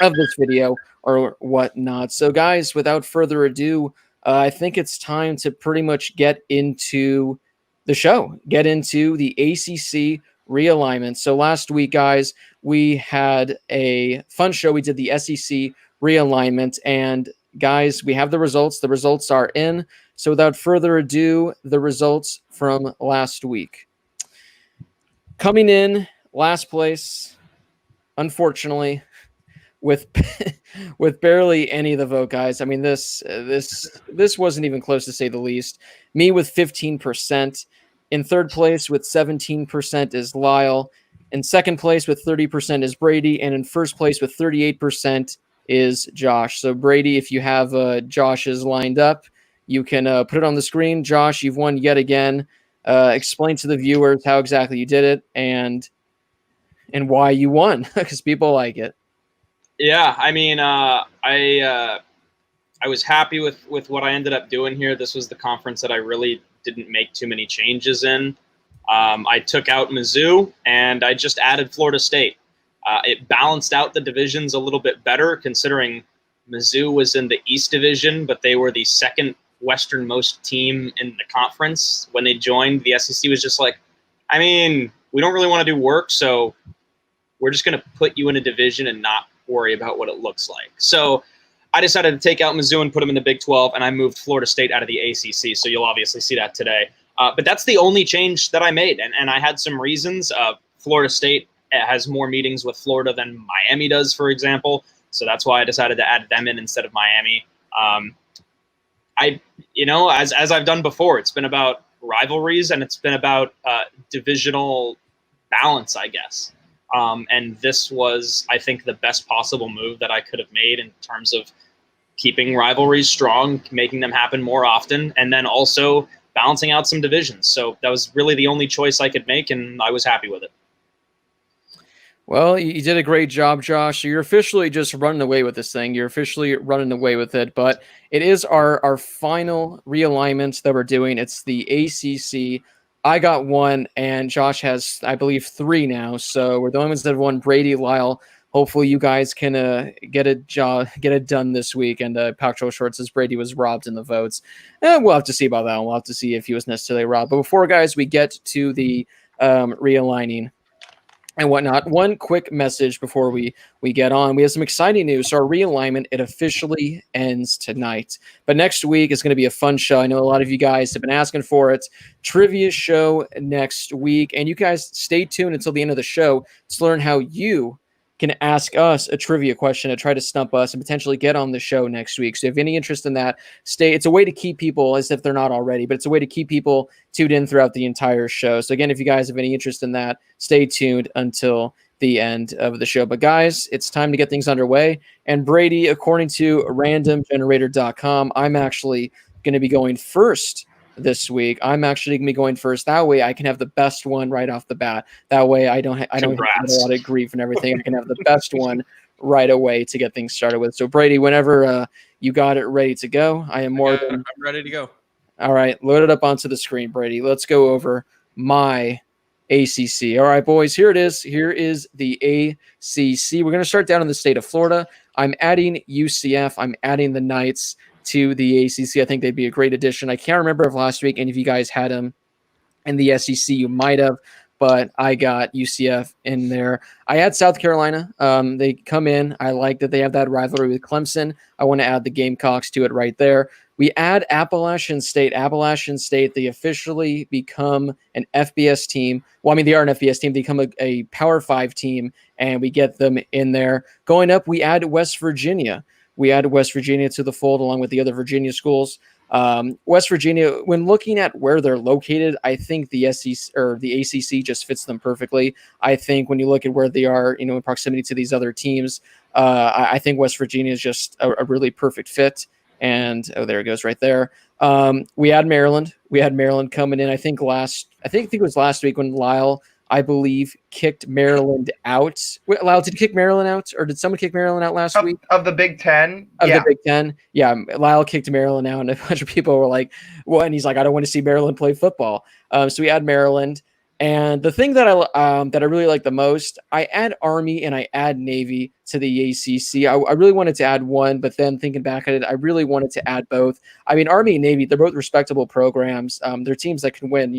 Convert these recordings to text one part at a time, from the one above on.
of this video or whatnot. So guys, without further ado, I think it's time to pretty much get into the show, get into the ACC realignment. So last week, guys, we had a fun show. We did the SEC realignment, and guys, we have the results. The results are in. So without further ado, the results from last week. Coming in last place, unfortunately, with barely any of the vote, guys. I mean, this wasn't even close, to say the least. Me with 15%. In third place with 17% is Lyle. In second place with 30% is Brady. And in first place with 38% is Josh. So Brady, if you have Josh's lined up, you can put it on the screen. Josh, you've won yet again. Explain to the viewers how exactly you did it and why you won, because people like it. Yeah, I mean, I was happy with what I ended up doing here. This was the conference that I really didn't make too many changes in. I took out Mizzou, and I just added Florida State. It balanced out the divisions a little bit better, considering Mizzou was in the East Division, but they were the second westernmost team in the conference. When they joined, the SEC was just like, I mean, we don't really want to do work, so we're just going to put you in a division and not worry about what it looks like. So I decided to take out Mizzou and put them in the Big 12, and I moved Florida State out of the ACC, so you'll obviously see that today. But that's the only change that I made, and I had some reasons. Florida State has more meetings with Florida than Miami does, for example, so that's why I decided to add them in instead of Miami. As I've done before, it's been about rivalries, and it's been about divisional balance, I guess. And this was, I think, the best possible move that I could have made in terms of keeping rivalries strong, making them happen more often, and then also balancing out some divisions. So that was really the only choice I could make, and I was happy with it. Well, you did a great job, Josh. You're officially just running away with this thing. You're officially running away with it. But it is our final realignment that we're doing. It's the ACC. I got one, and Josh has, I believe, 3 now. So we're the only ones that have won. Brady, Lyle. Hopefully, you guys can get it done this week. And Pac-12 Short says Brady was robbed in the votes. We'll have to see about that one. We'll have to see if he was necessarily robbed. But before, guys, we get to the realigning and whatnot, one quick message before we get on. We have some exciting news. So our realignment, it officially ends tonight. But next week is going to be a fun show. I know a lot of you guys have been asking for it. Trivia show next week. And you guys stay tuned until the end of the show to learn how you can ask us a trivia question to try to stump us and potentially get on the show next week. So if you have any interest in that, stay. It's a way to keep people, as if they're not already, but it's a way to keep people tuned in throughout the entire show. So again, if you guys have any interest in that, stay tuned until the end of the show. But guys, it's time to get things underway. And Brady, according to randomgenerator.com, I'm actually going to be going first this week. I'm actually going to be going first. That way I can have the best one right off the bat. That way I don't have a lot of grief and everything. I can have the best one right away to get things started with. So Brady, whenever you got it ready to go, I'm ready to go. All right, load it up onto the screen, Brady. Let's go over my ACC. All right, boys, here it is. Here is the ACC. We're going to start down in the state of Florida. I'm adding UCF. I'm adding the Knights to the ACC. I think they'd be a great addition. I can't remember if last week any of you guys had them in the SEC. You might have, but I got UCF in there. I had South Carolina. They come in. I like that they have that rivalry with Clemson. I want to add the Gamecocks to it right there. We add Appalachian State. Appalachian State, they officially become an FBS team. Well, I mean, they are an FBS team. They become a Power 5 team, and we get them in there. Going up, we add West Virginia. We add West Virginia to the fold along with the other Virginia schools. West Virginia, when looking at where they're located, I think the SEC or the ACC just fits them perfectly. I think when you look at where they are, in proximity to these other teams, I think West Virginia is just a really perfect fit. And there it goes right there. We had Maryland. We had Maryland coming in. I think it was last week when Lyle, I believe, kicked Maryland out. Wait, Lyle, did you kick Maryland out, or did someone kick Maryland out last week? Of the Big Ten? The Big Ten? Yeah, Lyle kicked Maryland out, and a bunch of people were like, well, and he's like, I don't want to see Maryland play football. So we had Maryland. And the thing that I really like the most, I add Army and I add Navy to the ACC. I really wanted to add one, but then thinking back at it, I really wanted to add both. I mean, Army and Navy, they're both respectable programs. They're teams that can win,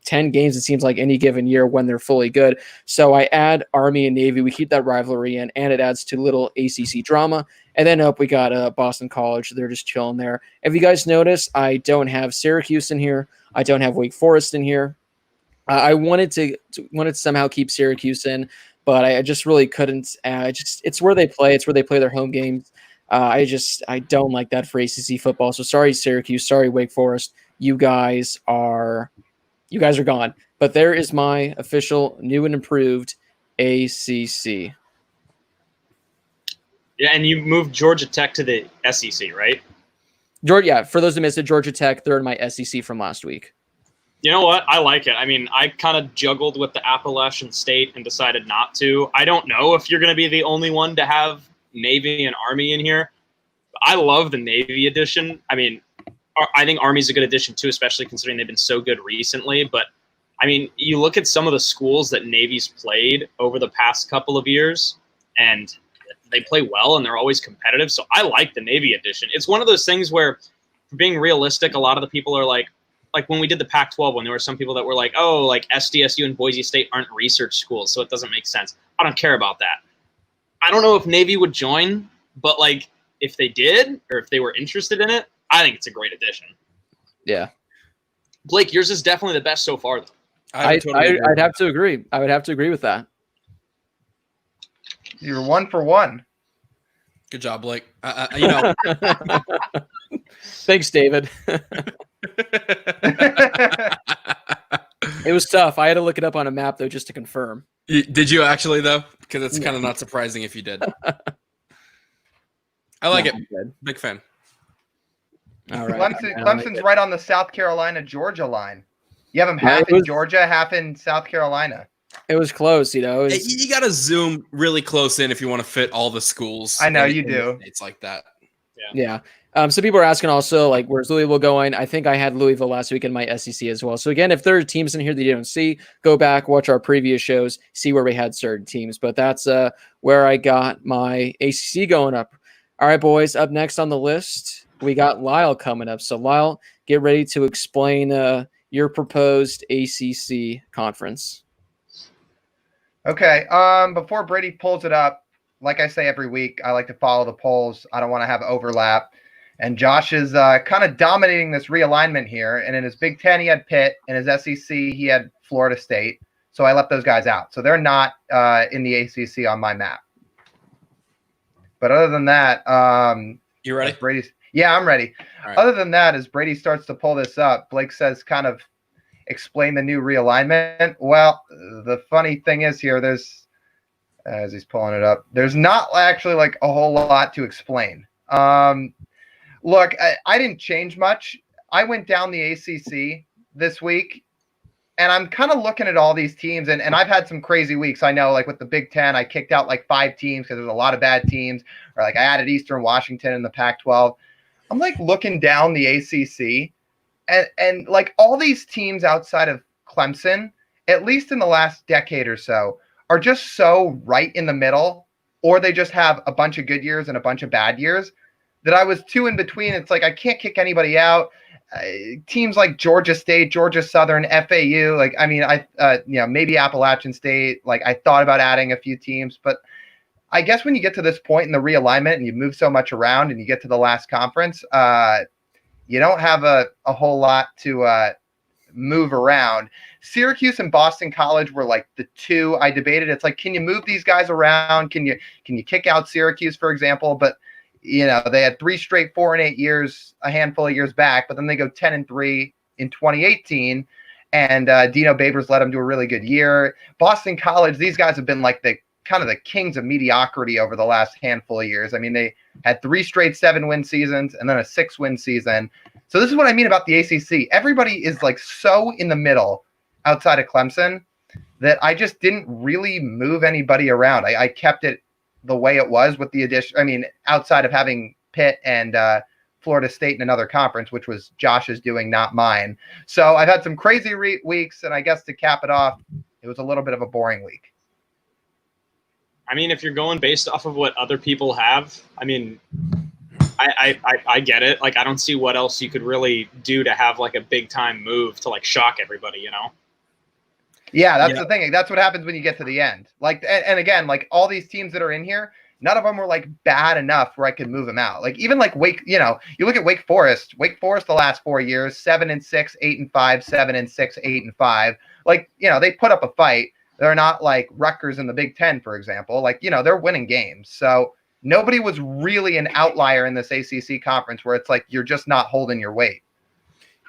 10 games, it seems like, any given year when they're fully good. So I add Army and Navy. We keep that rivalry in, and it adds to little ACC drama. And then up we got Boston College. They're just chilling there. If you guys notice, I don't have Syracuse in here. I don't have Wake Forest in here. I wanted to somehow keep Syracuse in, but I just really couldn't. It's where they play. It's where they play their home games. I don't like that for ACC football. So sorry, Syracuse. Sorry, Wake Forest. You guys are gone. But there is my official new and improved ACC. Yeah, and you moved Georgia Tech to the SEC, right? Georgia. Yeah, for those who missed it, Georgia Tech. They're in my SEC from last week. You know what? I like it. I mean, I kind of juggled with the Appalachian State and decided not to. I don't know if you're going to be the only one to have Navy and Army in here. I love the Navy edition. I mean, I think Army's a good addition too, especially considering they've been so good recently. But, I mean, you look at some of the schools that Navy's played over the past couple of years, and they play well and they're always competitive. So I like the Navy edition. It's one of those things where, for being realistic, a lot of the people are like when we did the Pac-12 one, there were some people that were like, oh, like SDSU and Boise State aren't research schools, so it doesn't make sense. I don't care about that. I don't know if Navy would join, but like if they did or if they were interested in it, I think it's a great addition. Yeah. Blake, yours is definitely the best so far, though. I'd have to agree. I would have to agree with that. You're 1 for 1. Good job, Blake. Thanks, David. It was tough. I had to look it up on a map, though, just to confirm. Did you actually, though? Because it's kind of not surprising if you did. I like it. Big fan. All right. Clemson's right on the South Carolina-Georgia line. You have them half in Georgia, half in South Carolina. It was close, You got to zoom really close in if you want to fit all the schools. I know you do. It's like that. Yeah. So people are asking also, like, where's Louisville going? I think I had Louisville last week in my SEC as well. So again, if there are teams in here that you don't see, go back, watch our previous shows, see where we had certain teams. But that's where I got my ACC going up. All right, boys, up next on the list, we got Lyle coming up. So Lyle, get ready to explain your proposed ACC conference. Okay. Before Brady pulls it up, like I say every week, I like to follow the polls. I don't want to have overlap. And Josh is kind of dominating this realignment here. And in his Big Ten, he had Pitt. In his SEC, he had Florida State. So I left those guys out. So they're not in the ACC on my map. But other than that, you ready? Yeah, I'm ready. Right. Other than that, as Brady starts to pull this up, Blake says kind of explain the new realignment. Well, the funny thing is here, there's, as he's pulling it up, there's not actually like a whole lot to explain. Look, I didn't change much. I went down the ACC this week, and I'm kind of looking at all these teams, and I've had some crazy weeks. I know, like with the Big Ten, I kicked out like 5 teams because there's a lot of bad teams, or like I added Eastern Washington in the Pac-12. I'm like looking down the ACC, and like all these teams outside of Clemson, at least in the last decade or so, are just so right in the middle, or they just have a bunch of good years and a bunch of bad years, that I was 2 in between. It's like I can't kick anybody out. Teams like Georgia State, Georgia Southern, FAU, like, I mean, maybe Appalachian State. Like, I thought about adding a few teams, but I guess when you get to this point in the realignment and you move so much around and you get to the last conference, you don't have a whole lot to move around. Syracuse and Boston College were like the 2 I debated. It's like, can you move these guys around? Can you kick out Syracuse, for example? But they had 3 straight 4 and 8 years, a handful of years back, but then they go 10-3 in 2018, and Dino Babers let them do a really good year. Boston College, these guys have been like the kind of the kings of mediocrity over the last handful of years. I mean, they had 3 straight 7-win seasons and then a 6-win season. So this is what I mean about the ACC. Everybody is like so in the middle outside of Clemson that I just didn't really move anybody around. I kept it the way it was with the addition. I mean, outside of having Pitt and Florida State in another conference, which was Josh's doing, not mine. So I've had some crazy weeks, and I guess to cap it off, it was a little bit of a boring week. I mean, if you're going based off of what other people have, I mean, I get it. Like, I don't see what else you could really do to have like a big time move to like shock everybody, you know? Yeah, that's the thing. That's what happens when you get to the end. Like, and again, like all these teams that are in here, none of them were like bad enough where I could move them out. Like even like you look at Wake Forest the last 4 years, 7-6, 8-5, 7-6, 8-5. Like, they put up a fight. They're not like Rutgers in the Big Ten, for example. Like, they're winning games. So nobody was really an outlier in this ACC conference where it's like you're just not holding your weight.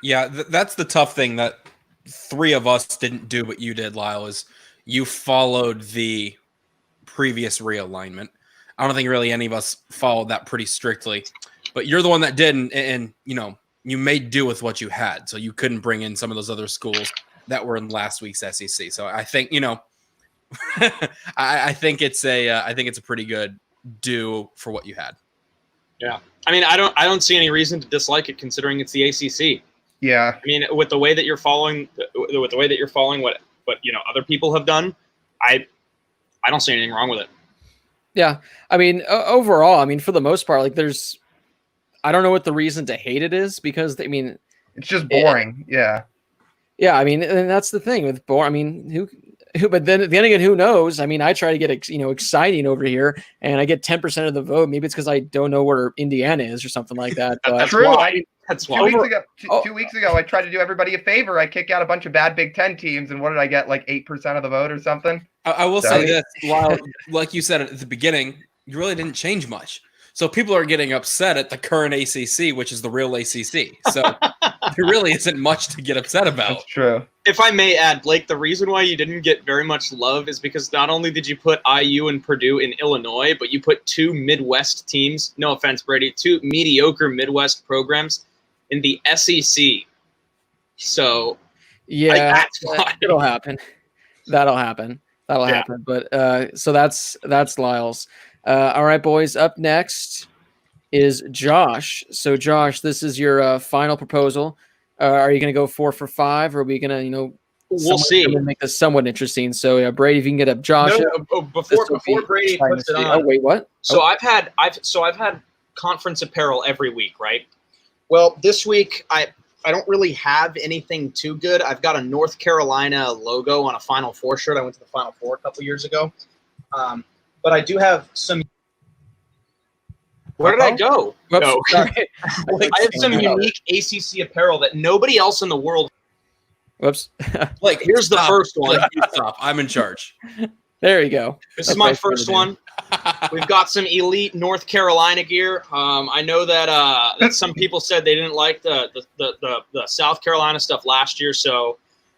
Yeah, that's the tough thing that three of us didn't do what you did, Lyle, is you followed the previous realignment. I don't think really any of us followed that pretty strictly, but you're the one that did, and you made do with what you had, so you couldn't bring in some of those other schools that were in last week's SEC. So I think I think it's a pretty good do for what you had. Yeah, I mean, I don't see any reason to dislike it considering it's the ACC. Yeah, I mean, with the way that you're following what other people have done, I don't see anything wrong with it. Yeah, I mean, overall, I mean, for the most part, like I don't know what the reason to hate it is, because it's just boring. Yeah, I mean, and that's the thing with boring. I mean, who? But then again, who knows? I mean, I try to get exciting over here, and I get 10% of the vote. Maybe it's because I don't know where Indiana is or something like that. But that's true. That's 2 weeks ago. 2 weeks ago, I tried to do everybody a favor. I kick out a bunch of bad Big Ten teams, and what did I get? Like 8% of the vote or something. I will say this, while like you said at the beginning, you really didn't change much. So people are getting upset at the current ACC, which is the real ACC. So there really isn't much to get upset about. That's true. If I may add, Blake, the reason why you didn't get very much love is because not only did you put IU and Purdue in Illinois, but you put two Midwest teams, no offense, Brady, two mediocre Midwest programs in the SEC. So yeah, that's why. It'll happen. That'll happen. But so that's Lyle's. All right, boys. Up next is Josh. So, Josh, this is your final proposal. Are you going to go 4 for 5, or are we going to, we'll see. Make this somewhat interesting. So, Brady, if you can get up Josh. No, before Brady puts it on. Oh, wait, what? So I've had conference apparel every week, right? Well, this week I don't really have anything too good. I've got a North Carolina logo on a Final Four shirt. I went to the Final Four a couple years ago. But I do have some. Where did I go? Whoops, no. Sorry. I have some unique ACC apparel that nobody else in the world. Whoops. Like, here's the first one. Stop. I'm in charge. There you go. This is my first one. We've got some elite North Carolina gear. I know that some people said they didn't like the South Carolina stuff last year, so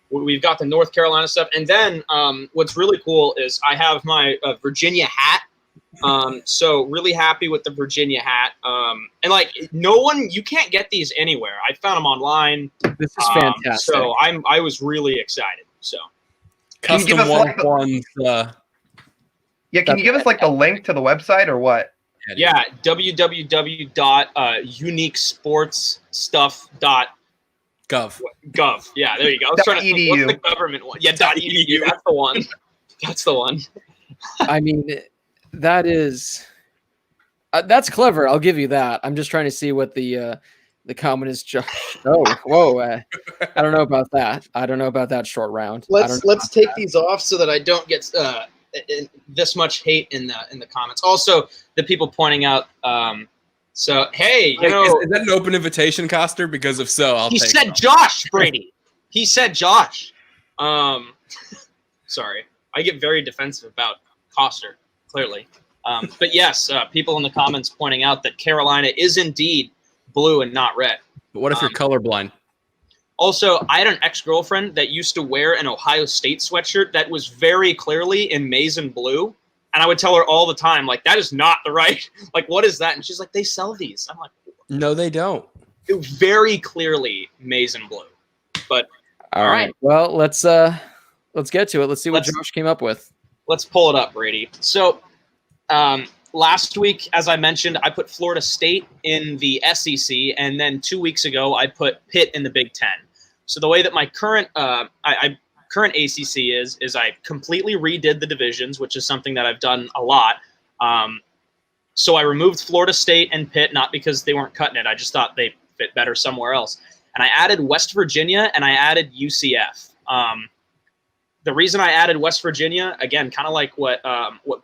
we've got the North Carolina stuff. And then what's really cool is I have my Virginia hat. So really happy with the Virginia hat. And like you can't get these anywhere. I found them online. This is fantastic. So I was really excited. So custom ones. Yeah, can you give us like the link to the website or what? Yeah, www.uniquesportsstuff.gov. Yeah, there you go. I was trying to think, what's the government one? Yeah, .edu. That's the one. That's the one. I mean, that is that's clever. I'll give you that. I'm just trying to see what the comment is. Oh, whoa! I don't know about that. I don't know about that short round. Let's take these off so that I don't get this much hate in the comments. Also, the people pointing out. So hey, is that an open invitation, Coster? Because if so, I'll. He take said it. Josh, Brady. He said Josh. Sorry, I get very defensive about Coster. Clearly, but yes, people in the comments pointing out that Carolina is indeed blue and not red. But what if you're colorblind? Also, I had an ex-girlfriend that used to wear an Ohio State sweatshirt that was very clearly in maize and blue. And I would tell her all the time, like, that is not the right, like, what is that? And she's like, they sell these. I'm like, no, they don't. It was very clearly maize and blue. But all right. Well, let's get to it. Let's see what Josh came up with. Let's pull it up, Brady. So last week, as I mentioned, I put Florida State in the SEC, and then 2 weeks ago I put Pitt in the Big Ten. So the way that my current current ACC is I completely redid the divisions, which is something that I've done a lot. So I removed Florida State and Pitt, not because they weren't cutting it. I just thought they fit better somewhere else. And I added West Virginia and I added UCF. The reason I added West Virginia, again, kind of like what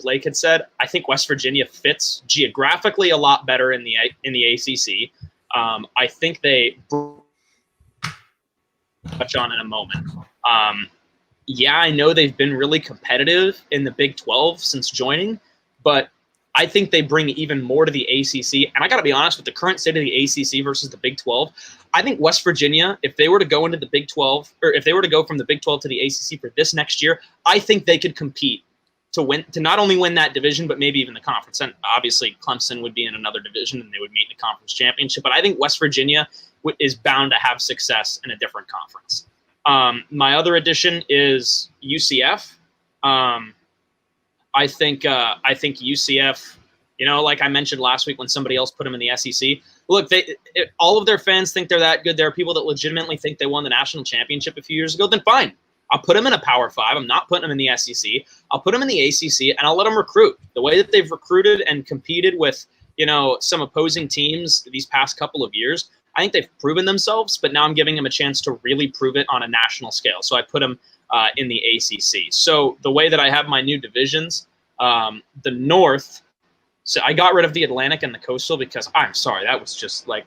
Blake had said, I think West Virginia fits geographically a lot better in the ACC. I think they touch on in a moment. Yeah, I know they've been really competitive in the Big 12 since joining, but I think they bring even more to the ACC. And I got to be honest, with the current state of the ACC versus the Big 12, I think West Virginia, if they were to go into the Big 12, or if they were to go from the Big 12 to the ACC for this next year, I think they could compete to not only win that division, but maybe even the conference. And obviously Clemson would be in another division and they would meet in the conference championship. But I think West Virginia is bound to have success in a different conference. My other addition is UCF. I think UCF, like I mentioned last week when somebody else put them in the SEC. Look, all of their fans think they're that good. There are people that legitimately think they won the national championship a few years ago. Then fine, I'll put them in a Power 5. I'm not putting them in the SEC. I'll put them in the ACC, and I'll let them recruit. The way that they've recruited and competed with, some opposing teams these past couple of years, I think they've proven themselves. But now I'm giving them a chance to really prove it on a national scale. So I put them in the ACC. So the way that I have my new divisions, the North. So I got rid of the Atlantic and the Coastal because I'm sorry, that was just like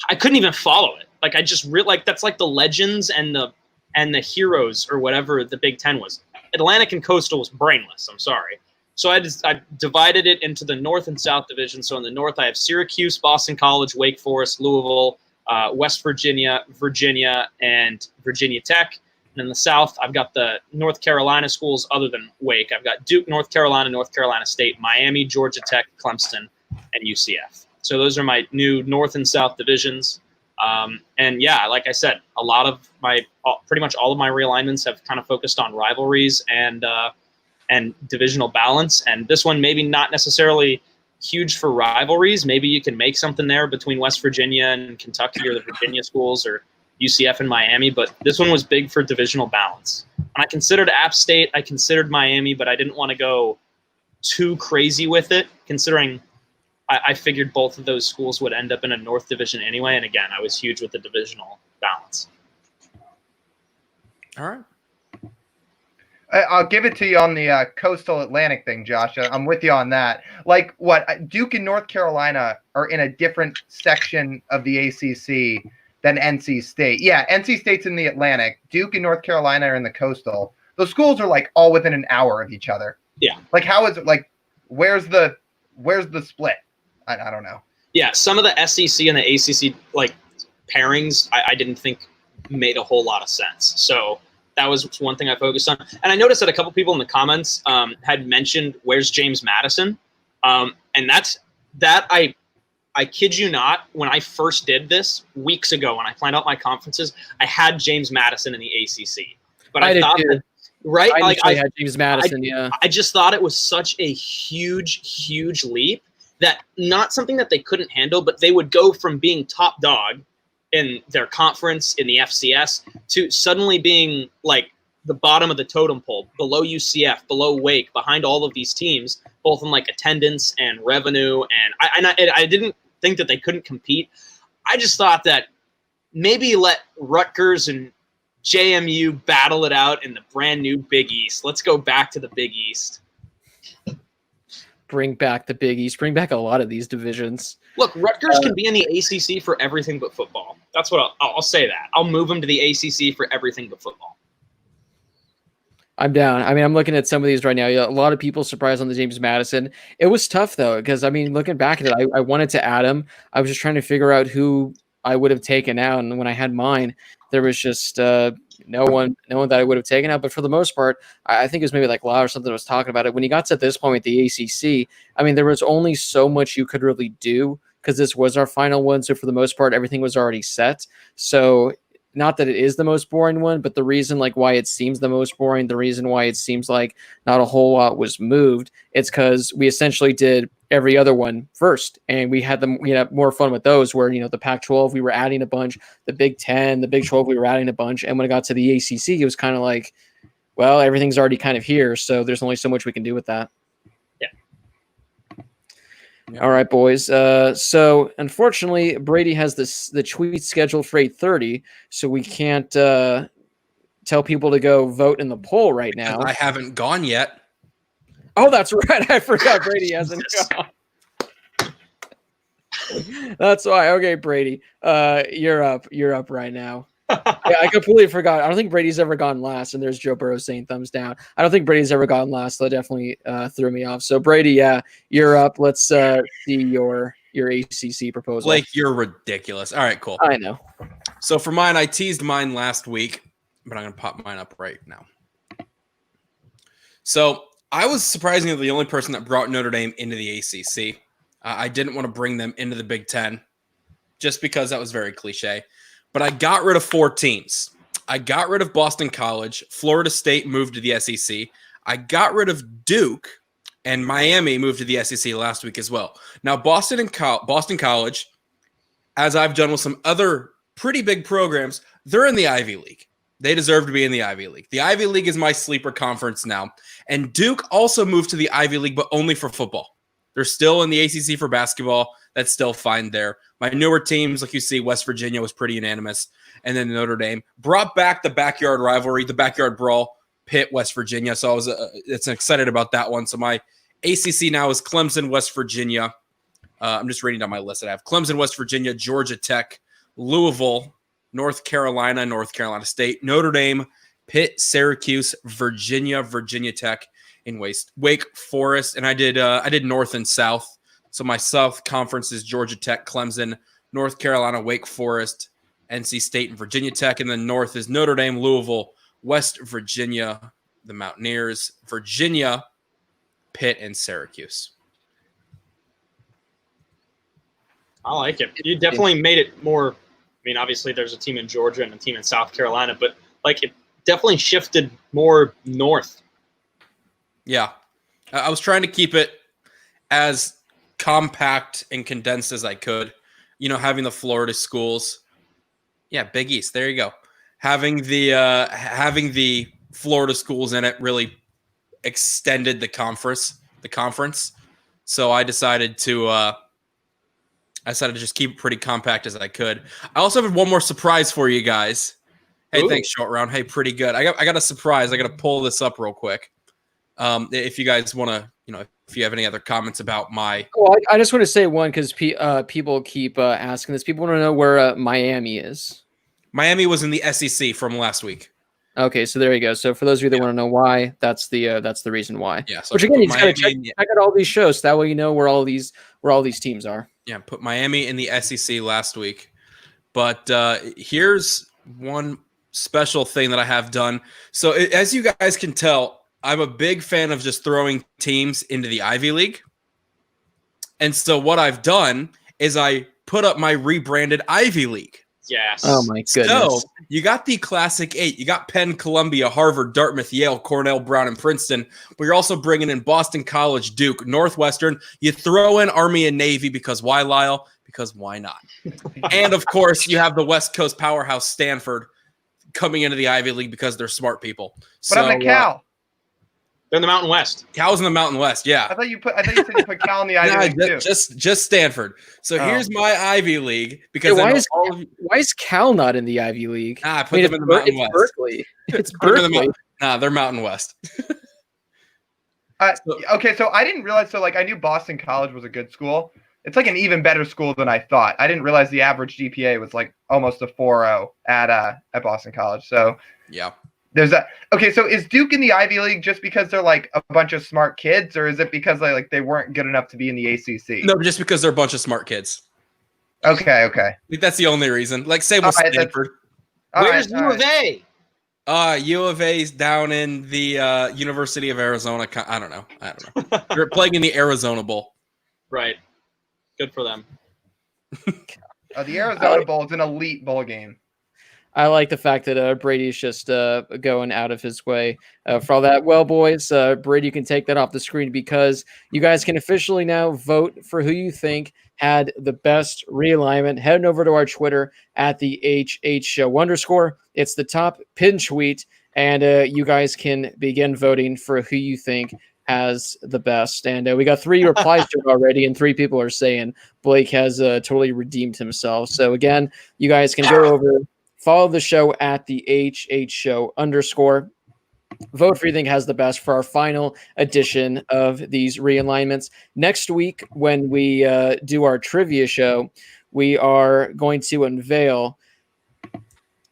I couldn't even follow it. Like I just that's like the legends and the heroes or whatever the Big Ten was. Atlantic and Coastal was brainless. I'm sorry. So I divided it into the North and South division. So in the North, I have Syracuse, Boston College, Wake Forest, Louisville, West Virginia, Virginia, and Virginia Tech. And in the South, I've got the North Carolina schools other than Wake. I've got Duke, North Carolina State, Miami, Georgia Tech, Clemson, and UCF. So those are my new North and South divisions. And yeah, like I said, a lot of pretty much all of my realignments have kind of focused on rivalries and divisional balance. And this one maybe not necessarily huge for rivalries. Maybe you can make something there between West Virginia and Kentucky or the Virginia schools or UCF and Miami, but this one was big for divisional balance. And I considered App State, I considered Miami, but I didn't want to go too crazy with it, considering I figured both of those schools would end up in a North Division anyway. And again, I was huge with the divisional balance. All right. I'll give it to you on the Coastal Atlantic thing, Josh. I'm with you on that. Like what Duke and North Carolina are in a different section of the ACC than NC State. Yeah, NC State's in the Atlantic. Duke and North Carolina are in the Coastal. Those schools are like all within an hour of each other. Yeah. Like how is it like where's the split? I don't know. Yeah, some of the SEC and the ACC like pairings I didn't think made a whole lot of sense. So that was one thing I focused on. And I noticed that a couple people in the comments had mentioned where's James Madison. And I kid you not, when I first did this weeks ago, when I planned out my conferences, I had James Madison in the ACC. But I thought that, right? I had James Madison, yeah. I just thought it was such a huge leap that not something that they couldn't handle, but they would go from being top dog in their conference in the FCS to suddenly being like the bottom of the totem pole, below UCF, below Wake, behind all of these teams, both in like attendance and revenue. And I didn't think that they couldn't compete. I just thought that maybe let Rutgers and JMU battle it out in the brand new Big East. Let's go back to the Big East. Bring back the Big East. Bring back a lot of these divisions. Look, Rutgers can be in the ACC for everything but football. That's what I'll say that. I'll move them to the ACC for everything but football. I'm down. I mean, I'm looking at some of these right now. A lot of people surprised on the James Madison. It was tough, though, because, I mean, looking back at it, I wanted to add him. I was just trying to figure out who I would have taken out. And when I had mine, there was just no one that I would have taken out. But for the most part, I think it was maybe like Lau or something that was talking about it. When you got to this point with the ACC, I mean, there was only so much you could really do because this was our final one. So for the most part, everything was already set. So not that it is the most boring one, but the reason like why it seems the most boring, the reason why it seems like not a whole lot was moved, it's because we essentially did every other one first, and we had more fun with those. Where the Pac-12 we were adding a bunch, the Big 10, the Big 12 we were adding a bunch, and when it got to the ACC, it was kind of like, well, everything's already kind of here, so there's only so much we can do with that. All right, boys. So unfortunately, Brady has the tweet scheduled for 8:30, so we can't tell people to go vote in the poll right now. I haven't gone yet. Oh, that's right. I forgot Brady hasn't gone. That's why. Okay, Brady, you're up. You're up right now. Yeah, I completely forgot. I don't think Brady's ever gone last, and there's Joe Burrow saying thumbs down. I don't think Brady's ever gone last. So that definitely threw me off. So Brady, yeah, you're up. Let's see your ACC proposal. Blake, you're ridiculous. All right, cool. I know. So for mine, I teased mine last week, but I'm going to pop mine up right now. So I was surprisingly the only person that brought Notre Dame into the ACC. I didn't want to bring them into the Big Ten just because that was very cliche. But I got rid of 4 teams. I got rid of Boston College. Florida State moved to the SEC. I got rid of Duke, and Miami moved to the SEC last week as well. Now, Boston College, as I've done with some other pretty big programs, they're in the Ivy League. They deserve to be in the Ivy League. The Ivy League is my sleeper conference now. And Duke also moved to the Ivy League, but only for football. They're still in the ACC for basketball. That's still fine there. My newer teams, like you see, West Virginia was pretty unanimous. And then Notre Dame brought back the backyard rivalry, the backyard brawl, Pitt, West Virginia. So I was excited about that one. So my ACC now is Clemson, West Virginia. I'm just reading down my list that I have. Clemson, West Virginia, Georgia Tech, Louisville, North Carolina State, Notre Dame, Pitt, Syracuse, Virginia Tech, and Wake Forest. And I did North and South. So my South Conference is Georgia Tech, Clemson, North Carolina, Wake Forest, NC State, and Virginia Tech. And then North is Notre Dame, Louisville, West Virginia, the Mountaineers, Virginia, Pitt, and Syracuse. I like it. You definitely made it more. I mean, obviously there's a team in Georgia and a team in South Carolina, but like it definitely shifted more north. Yeah. I was trying to keep it as compact and condensed as I could. Having the Florida schools. Yeah, Big East. There you go. Having the Florida schools in it really extended the conference. So I decided to just keep it pretty compact as I could. I also have one more surprise for you guys. Hey, thanks, Short Round. Hey, pretty good. I got a surprise. I got to pull this up real quick. If you guys want to, if you have any other comments about my. Well, I just want to say one because people keep asking this. People want to know where Miami is. Miami was in the SEC from last week. Okay, so there you go. So for those of you that want to know why, that's the reason why. Yeah. So which again, you just gotta check out all these shows. So that way you know where all these teams are. Yeah, put Miami in the SEC last week. But here's one special thing that I have done. So as you guys can tell, I'm a big fan of just throwing teams into the Ivy League. And so what I've done is I put up my rebranded Ivy League. Yes. Oh my goodness. So you got the Classic 8. You got Penn, Columbia, Harvard, Dartmouth, Yale, Cornell, Brown, and Princeton. But you're also bringing in Boston College, Duke, Northwestern. You throw in Army and Navy because why, Lyle? Because why not? And, of course, you have the West Coast powerhouse Stanford coming into the Ivy League because they're smart people. What about Cal? They're in the Mountain West. Cal's in the Mountain West, yeah. I thought you said you put Cal in the Ivy League too. Just Stanford. So here's my Ivy League because why is Cal not in the Ivy League? I put them in the Mountain West. Berkeley. It's Berkeley. They're Mountain West. Okay, so I didn't realize. So I knew Boston College was a good school. It's like an even better school than I thought. I didn't realize the average GPA was like almost a 4.0 at Boston College. So yeah. There's that. Okay, so is Duke in the Ivy League just because they're like a bunch of smart kids, or is it because they weren't good enough to be in the ACC? No, just because they're a bunch of smart kids. Okay. I think that's the only reason. Like same with Stanford. Where's U of A? U of A's down in the University of Arizona. I don't know. They're playing in the Arizona Bowl. Right. Good for them. The Arizona Bowl is an elite bowl game. I like the fact that Brady's just going out of his way for all that. Well, boys, Brady, you can take that off the screen because you guys can officially now vote for who you think had the best realignment. Heading over to our Twitter at the HH Show _. It's the top pin tweet, and you guys can begin voting for who you think has the best. And we got 3 replies to it already, and 3 people are saying Blake has totally redeemed himself. So again, you guys can go over. Follow the show at the HH Show _. Vote for who you think has the best for our final edition of these realignments. Next week, when we do our trivia show, we are going to unveil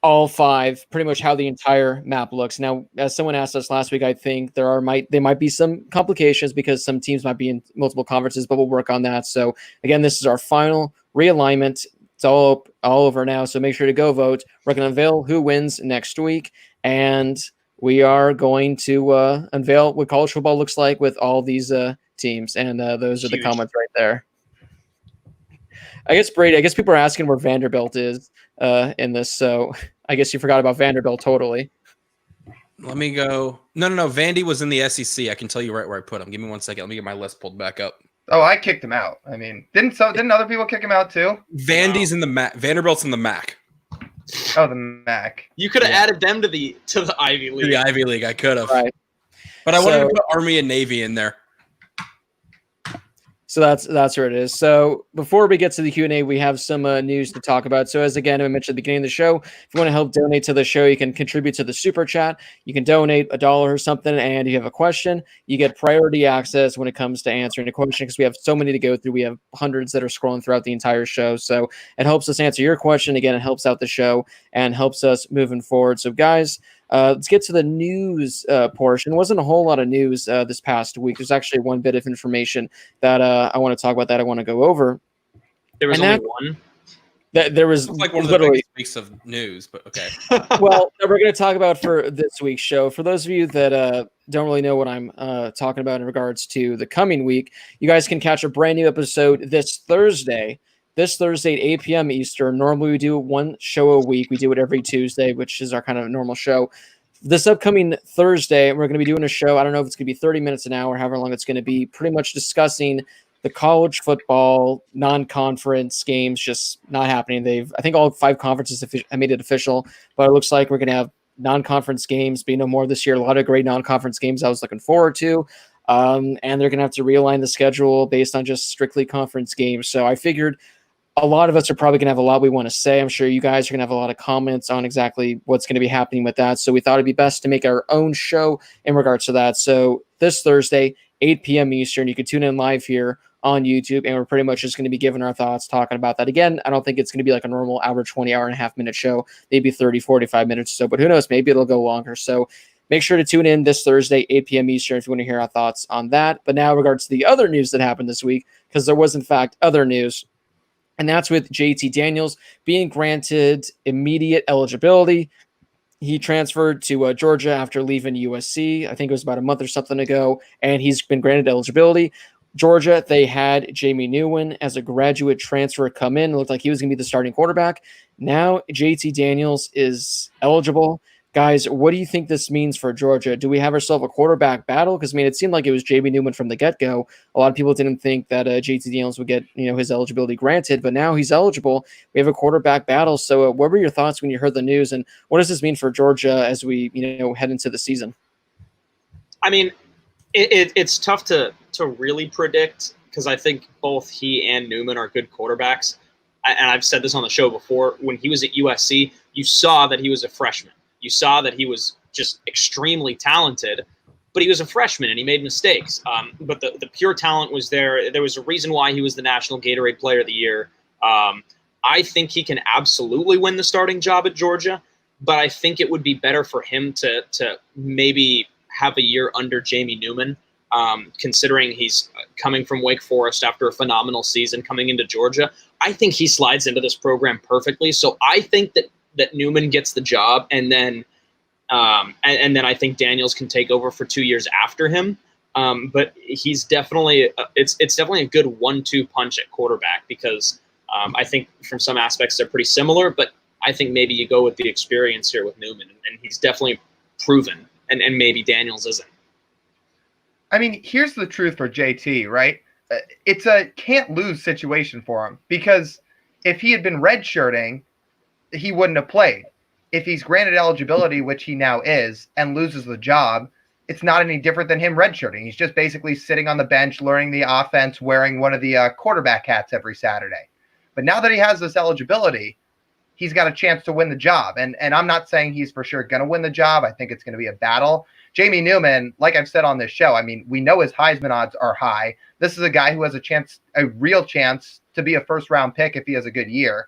all 5, pretty much how the entire map looks. Now, as someone asked us last week, I think there might be some complications because some teams might be in multiple conferences, but we'll work on that. So again, this is our final realignment. It's all over now, so make sure to go vote. We're going to unveil who wins next week, and we are going to unveil what college football looks like with all these teams, and those are the comments right there. I guess, Brady, people are asking where Vanderbilt is in this, so I guess you forgot about Vanderbilt totally. Let me go. No. Vandy was in the SEC. I can tell you right where I put him. Give me 1 second. Let me get my list pulled back up. Oh, I kicked him out. I mean, didn't other people kick him out too? Vandy's in the MAC. Vanderbilt's in the MAC. Oh, the MAC. You could have added them to the Ivy League. The Ivy League, I could have. Right. But I wanted to put Army and Navy in there. So that's where it is. So before we get to the Q&A, we have some news to talk about. So as again, I mentioned at the beginning of the show, if you want to help donate to the show, you can contribute to the super chat. You can donate $1 or something, and if you have a question, you get priority access when it comes to answering a question because we have so many to go through. We have hundreds that are scrolling throughout the entire show. So it helps us answer your question. Again, it helps out the show and helps us moving forward. So guys, let's get to the news portion. Wasn't a whole lot of news this past week. There's actually one bit of information that I want to talk about that I want to go over. There was only one? There was like one of the literally biggest weeks of news, but okay. Well, we're going to talk about for this week's show. For those of you that don't really know what I'm talking about in regards to the coming week, you guys can catch a brand new episode this Thursday at 8 p.m. Eastern. Normally we do 1 show a week. We do it every Tuesday, which is our kind of normal show. This upcoming Thursday, we're going to be doing a show. I don't know if it's going to be 30 minutes an hour, however long it's going to be, pretty much discussing the college football non-conference games just not happening. I think all 5 conferences have made it official, but it looks like we're going to have non-conference games be no more this year. A lot of great non-conference games I was looking forward to. And they're going to have to realign the schedule based on just strictly conference games. So I figured a lot of us are probably going to have a lot we want to say. I'm sure you guys are going to have a lot of comments on exactly what's going to be happening with that. So we thought it'd be best to make our own show in regards to that. So this Thursday, 8 p.m. Eastern, you can tune in live here on YouTube, and we're pretty much just going to be giving our thoughts, talking about that. Again, I don't think it's going to be like a normal hour, 20 hour and a half minute show, maybe 30, 45 minutes or so, but who knows, maybe it'll go longer. So make sure to tune in this Thursday, 8 p.m. Eastern, if you want to hear our thoughts on that. But now in regards to the other news that happened this week, because there was in fact other news, and that's with JT Daniels being granted immediate eligibility. He transferred to Georgia after leaving USC. I think it was about a month or something ago, and he's been granted eligibility. Georgia, they had Jamie Newman as a graduate transfer come in. It looked like he was going to be the starting quarterback. Now JT Daniels is eligible. Guys, what do you think this means for Georgia? Do we have ourselves a quarterback battle? Because, I mean, it seemed like it was Jamie Newman from the get-go. A lot of people didn't think that JT Daniels would get, his eligibility granted, but now he's eligible. We have a quarterback battle. So what were your thoughts when you heard the news, and what does this mean for Georgia as we, head into the season? I mean, it's tough to really predict because I think both he and Newman are good quarterbacks. And I've said this on the show before. When he was at USC, you saw that he was a freshman. You saw that he was just extremely talented, but he was a freshman and he made mistakes. But the pure talent was there. There was a reason why he was the National Gatorade Player of the Year. I think he can absolutely win the starting job at Georgia, but I think it would be better for him to maybe have a year under Jamie Newman, considering he's coming from Wake Forest after a phenomenal season coming into Georgia. I think he slides into this program perfectly. So I think that Newman gets the job, and then I think Daniels can take over for 2 years after him. But he's definitely it's definitely a good 1-2 punch at quarterback because I think from some aspects they're pretty similar. But I think maybe you go with the experience here with Newman, and he's definitely proven, and maybe Daniels isn't. I mean, here's the truth for JT, right? It's a can't lose situation for him, because if he had been redshirting, he wouldn't have played. If he's granted eligibility, which he now is, and loses the job, it's not any different than him redshirting. He's just basically sitting on the bench, learning the offense, wearing one of the quarterback hats every Saturday. But now that he has this eligibility, he's got a chance to win the job. And I'm not saying he's for sure going to win the job. I think it's going to be a battle. Jamie Newman, like I've said on this show, I mean, we know his Heisman odds are high. This is a guy who has a real chance to be a first-round pick if he has a good year.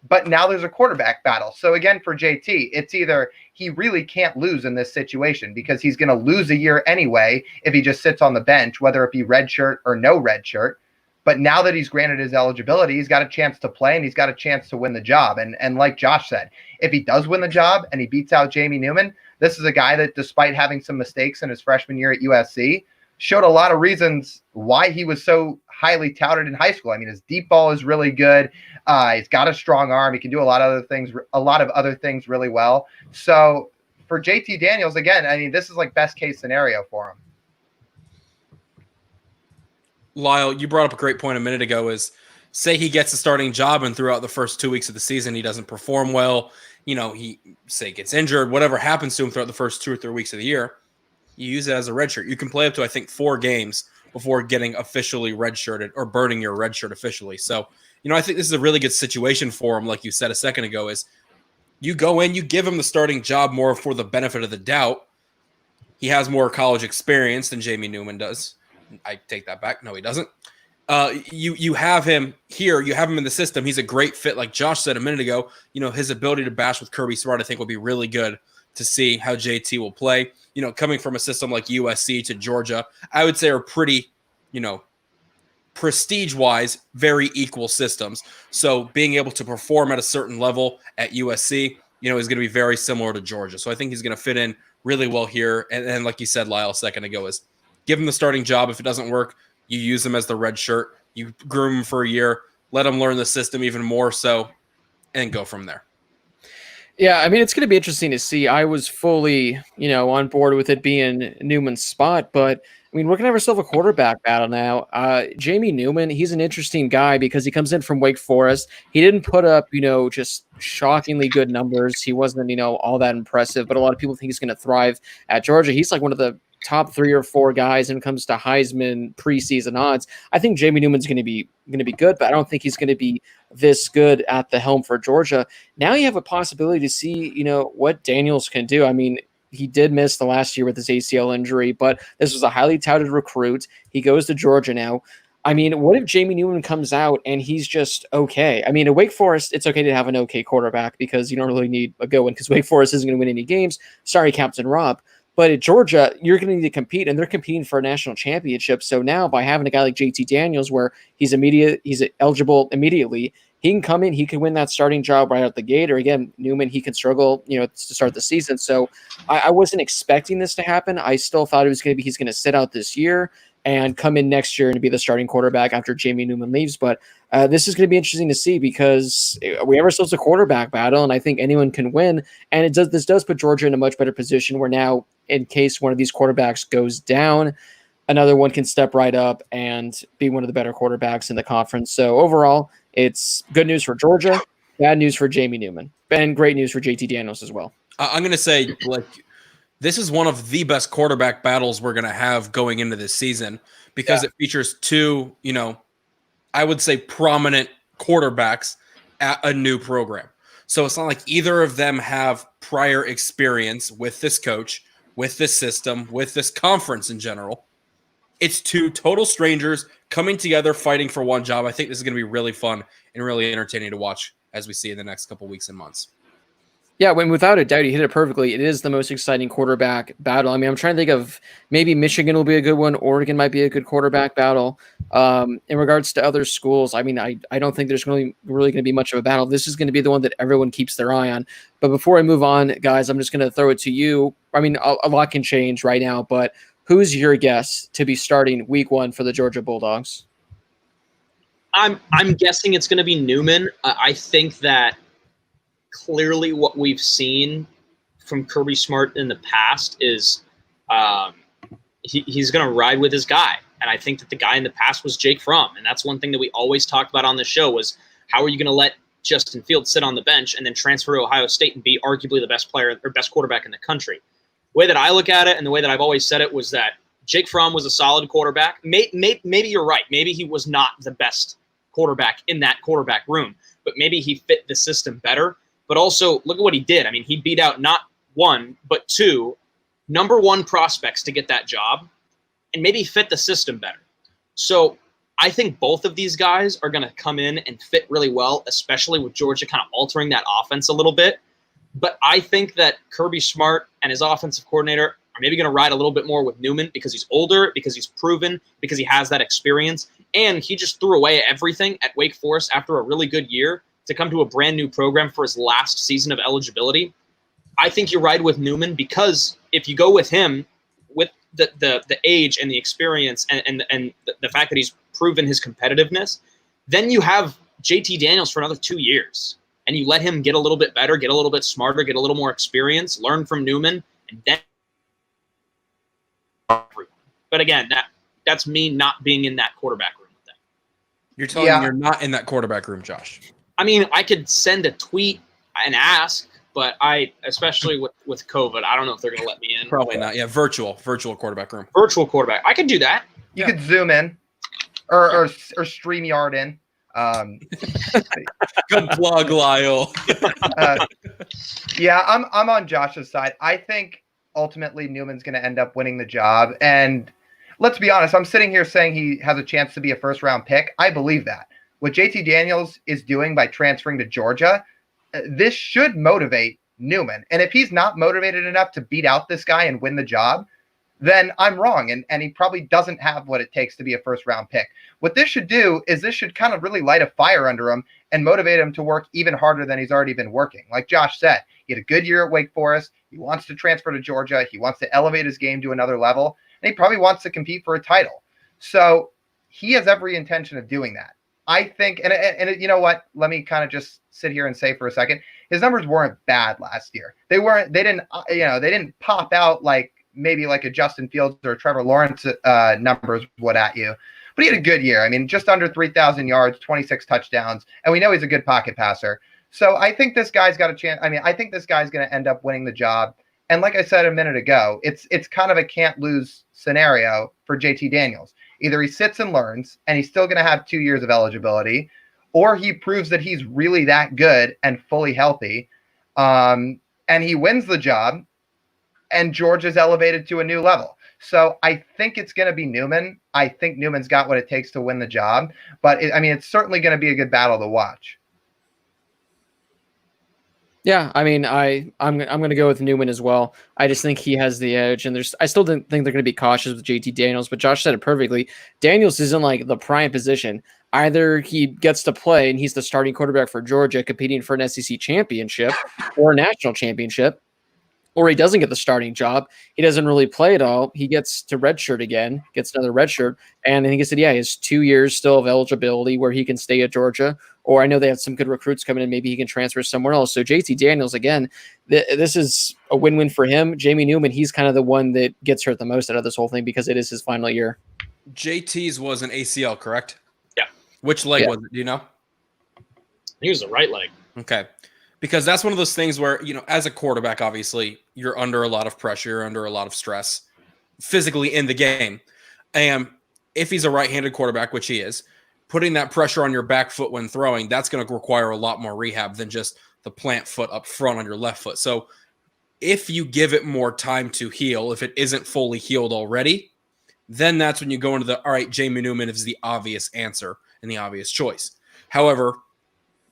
But now there's a quarterback battle. So again, for JT, it's either he really can't lose in this situation, because he's going to lose a year anyway if he just sits on the bench, whether it be redshirt or no redshirt. But now that he's granted his eligibility, he's got a chance to play, and he's got a chance to win the job. And like Josh said, if he does win the job and he beats out Jamie Newman, this is a guy that, despite having some mistakes in his freshman year at USC, showed a lot of reasons why he was so highly touted in high school. I mean, his deep ball is really good. He's got a strong arm. He can do a lot of other things really well. So for JT Daniels, again, I mean, this is like best case scenario for him. Lyle, you brought up a great point a minute ago, is say he gets a starting job and throughout the first 2 weeks of the season, he doesn't perform well. He say gets injured, whatever happens to him throughout the first 2 or 3 weeks of the year, you use it as a redshirt. You can play up to, I think, 4 games before getting officially redshirted or burning your red shirt officially. So, I think this is a really good situation for him. Like you said a second ago, is you go in, you give him the starting job more for the benefit of the doubt. He has more college experience than Jamie Newman does. I take that back. No, he doesn't. You have him here. You have him in the system. He's a great fit. Like Josh said a minute ago, his ability to bash with Kirby Smart, I think, will be really good to see how JT will play. Coming from a system like USC to Georgia, I would say are pretty, prestige-wise, very equal systems. So being able to perform at a certain level at USC, is going to be very similar to Georgia. So I think he's going to fit in really well here. And like you said, Lyle, a second ago, is give him the starting job. If it doesn't work, you use him as the red shirt. You groom him for a year, let him learn the system even more so, and go from there. Yeah, I mean, it's going to be interesting to see. I was fully, on board with it being Newman's spot, but I mean, we're going to have ourselves a quarterback battle now. Jamie Newman, he's an interesting guy because he comes in from Wake Forest. He didn't put up, just shockingly good numbers. He wasn't, all that impressive, but a lot of people think he's going to thrive at Georgia. He's like one of the top 3 or 4 guys when it comes to Heisman preseason odds. I think Jamie Newman's going to be good, but I don't think he's going to be this good at the helm for Georgia. Now you have a possibility to see, what Daniels can do. I mean, he did miss the last year with his ACL injury, but this was a highly touted recruit. He goes to Georgia now. I mean, what if Jamie Newman comes out and he's just okay? I mean, at Wake Forest, it's okay to have an okay quarterback because you don't really need a good one because Wake Forest isn't going to win any games. Sorry, Captain Rob. But at Georgia, you're going to need to compete, and they're competing for a national championship. So now by having a guy like JT Daniels where he's eligible immediately, he can come in, he can win that starting job right out the gate. Or again, Newman, he can struggle, to start the season. So I wasn't expecting this to happen. I still thought he's going to sit out this year and come in next year and be the starting quarterback after Jamie Newman leaves. But this is going to be interesting to see because we have ourselves a quarterback battle, and I think anyone can win. And this does put Georgia in a much better position where now, in case one of these quarterbacks goes down, another one can step right up and be one of the better quarterbacks in the conference. So overall, it's good news for Georgia, bad news for Jamie Newman, and great news for JT Daniels as well. I'm going to say, this is one of the best quarterback battles we're going to have going into this season because it features 2, I would say prominent quarterbacks at a new program. So it's not like either of them have prior experience with this coach, with this system, with this conference in general. It's 2 total strangers coming together, fighting for one job. I think this is going to be really fun and really entertaining to watch as we see in the next couple weeks and months. Yeah, without a doubt, you hit it perfectly. It is the most exciting quarterback battle. I mean, I'm trying to think of maybe Michigan will be a good one. Oregon might be a good quarterback battle. In regards to other schools, I mean, I don't think there's really going to be much of a battle. This is going to be the one that everyone keeps their eye on. But before I move on, guys, I'm just going to throw it to you. I mean, a lot can change right now, but who's your guess to be starting week 1 for the Georgia Bulldogs? I'm guessing it's going to be Newman. I think that clearly what we've seen from Kirby Smart in the past is he's going to ride with his guy. And I think that the guy in the past was Jake Fromm. And that's one thing that we always talked about on the show was how are you going to let Justin Fields sit on the bench and then transfer to Ohio State and be arguably the best player or best quarterback in the country. The way that I look at it and the way that I've always said it was that Jake Fromm was a solid quarterback. Maybe you're right. Maybe he was not the best quarterback in that quarterback room, but maybe he fit the system better. But also, look at what he did. I mean, he beat out not one, but two number one prospects to get that job, and maybe fit the system better. So I think both of these guys are going to come in and fit really well, especially with Georgia kind of altering that offense a little bit. But I think that Kirby Smart and his offensive coordinator are maybe going to ride a little bit more with Newman because he's older, because he's proven, because he has that experience. And he just threw away everything at Wake Forest after a really good year to come to a brand new program for his last season of eligibility. I think you ride with Newman because if you go with him, with the age and the experience and the fact that he's proven his competitiveness, then you have JT Daniels for another 2 years. And you let him get a little bit better, get a little bit smarter, get a little more experience, learn from Newman, and then. But again, that's me not being in that quarterback room with them. You're telling me you're not in that quarterback room, Josh. I mean, I could send a tweet and ask, but especially with COVID, I don't know if they're going to let me in. Probably not. Yeah, virtual quarterback room. Virtual quarterback. I could do that. You could Zoom in or StreamYard in. Good plug, Lyle. Yeah, I'm on Josh's side. I think ultimately Newman's going to end up winning the job. And let's be honest, I'm sitting here saying he has a chance to be a first-round pick. I believe that. What JT Daniels is doing by transferring to Georgia, this should motivate Newman. And if he's not motivated enough to beat out this guy and win the job, then I'm wrong. And he probably doesn't have what it takes to be a first-round pick. What this should do is this should kind of really light a fire under him and motivate him to work even harder than he's already been working. Like Josh said, he had a good year at Wake Forest. He wants to transfer to Georgia. He wants to elevate his game to another level. And he probably wants to compete for a title. So he has every intention of doing that. I think, and you know what? Let me kind of just sit here and say for a second, his numbers weren't bad last year. They didn't pop out like maybe like a Justin Fields or Trevor Lawrence numbers would at you. But he had a good year. I mean, just under 3,000 yards, 26 touchdowns, and we know he's a good pocket passer. So I think this guy's got a chance. I mean, I think this guy's going to end up winning the job. And like I said a minute ago, it's kind of a can't lose scenario for JT Daniels. Either he sits and learns, and he's still going to have 2 years of eligibility, or he proves that he's really that good and fully healthy, and he wins the job, and Georgia's elevated to a new level. So I think it's going to be Newman. I think Newman's got what it takes to win the job. But, it's certainly going to be a good battle to watch. Yeah, I mean, I'm going to go with Newman as well. I just think he has the edge, and I still think they're going to be cautious with JT Daniels. But Josh said it perfectly. Daniels is in like the prime position. Either he gets to play and he's the starting quarterback for Georgia, competing for an SEC championship or a national championship, or he doesn't get the starting job. He doesn't really play at all. He gets to redshirt again, gets another redshirt, and I think he said, he has 2 years still of eligibility where he can stay at Georgia. Or I know they have some good recruits coming in. Maybe he can transfer somewhere else. So JT Daniels, again, this is a win-win for him. Jamie Newman, he's kind of the one that gets hurt the most out of this whole thing because it is his final year. JT's was an ACL, correct? Yeah. Which leg was it? Do you know? He was the right leg. Okay. Because that's one of those things where, as a quarterback, obviously, you're under a lot of pressure, you're under a lot of stress physically in the game. And if he's a right-handed quarterback, which he is, putting that pressure on your back foot when throwing, that's going to require a lot more rehab than just the plant foot up front on your left foot. So if you give it more time to heal, if it isn't fully healed already, then that's when you go into all right, Jamie Newman is the obvious answer and the obvious choice. However,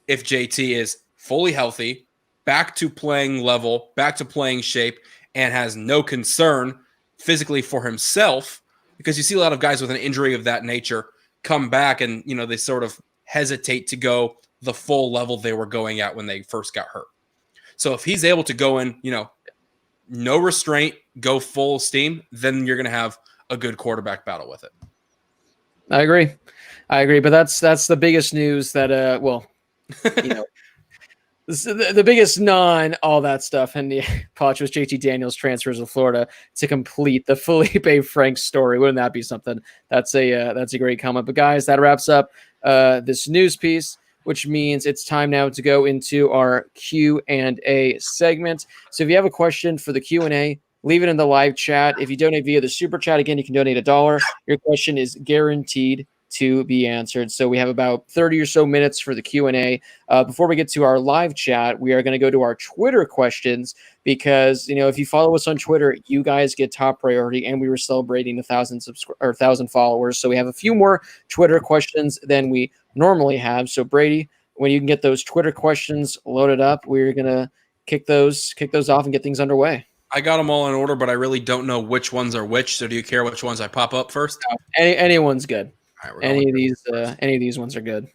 if JT is fully healthy, back to playing level, back to playing shape, and has no concern physically for himself, because you see a lot of guys with an injury of that nature come back and, they sort of hesitate to go the full level they were going at when they first got hurt. So if he's able to go in, no restraint, go full steam, then you're going to have a good quarterback battle with it. I agree. But that's the biggest news that, The biggest all that stuff, and the Poch was JT Daniels transfers to Florida to complete the Felipe Franks story. Wouldn't that be something? That's a great comment. But guys, that wraps up this news piece, which means it's time now to go into our Q&A segment. So if you have a question for the Q&A, leave it in the live chat. If you donate via the super chat, again, you can donate $1. Your question is guaranteed to be answered. So we have about 30 or so minutes for the Q&A. Before we get to our live chat, we are going to go to our Twitter questions because, if you follow us on Twitter, you guys get top priority, and we were celebrating 1,000 followers. So we have a few more Twitter questions than we normally have. So Brady, when you can get those Twitter questions loaded up, we're going to kick those off and get things underway. I got them all in order, but I really don't know which ones are which. So do you care which ones I pop up first? Anyone's good. All right, any of these ones are good.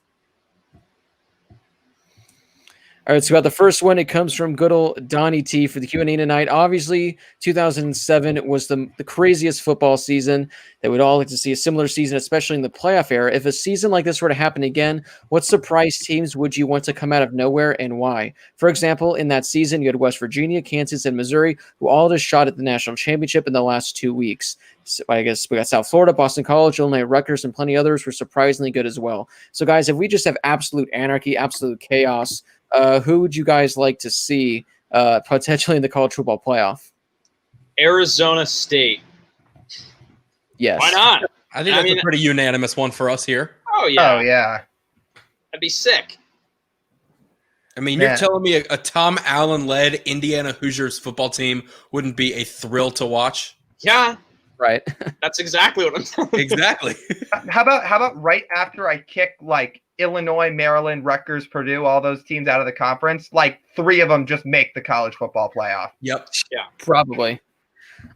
All right, so about the first one, it comes from good old Donnie T for the Q&A tonight. Obviously, 2007 was the craziest football season that we'd all like to see a similar season, especially in the playoff era. If a season like this were to happen again, what surprise teams would you want to come out of nowhere and why? For example, in that season, you had West Virginia, Kansas, and Missouri, who all just shot at the national championship in the last 2 weeks. So I guess we got South Florida, Boston College, Illinois, Rutgers, and plenty others were surprisingly good as well. So guys, if we just have absolute anarchy, absolute chaos, who would you guys like to see potentially in the college football playoff? Arizona State. Yes. Why not? I think that's a pretty unanimous one for us here. Oh, yeah. Oh, yeah. That'd be sick. I mean, you're telling me a Tom Allen-led Indiana Hoosiers football team wouldn't be a thrill to watch? Yeah. Right. That's exactly what I'm saying. Exactly. How about right after I kick like Illinois, Maryland, Rutgers, Purdue, all those teams out of the conference, like 3 of them just make the college football playoff? Yep. Yeah. Probably.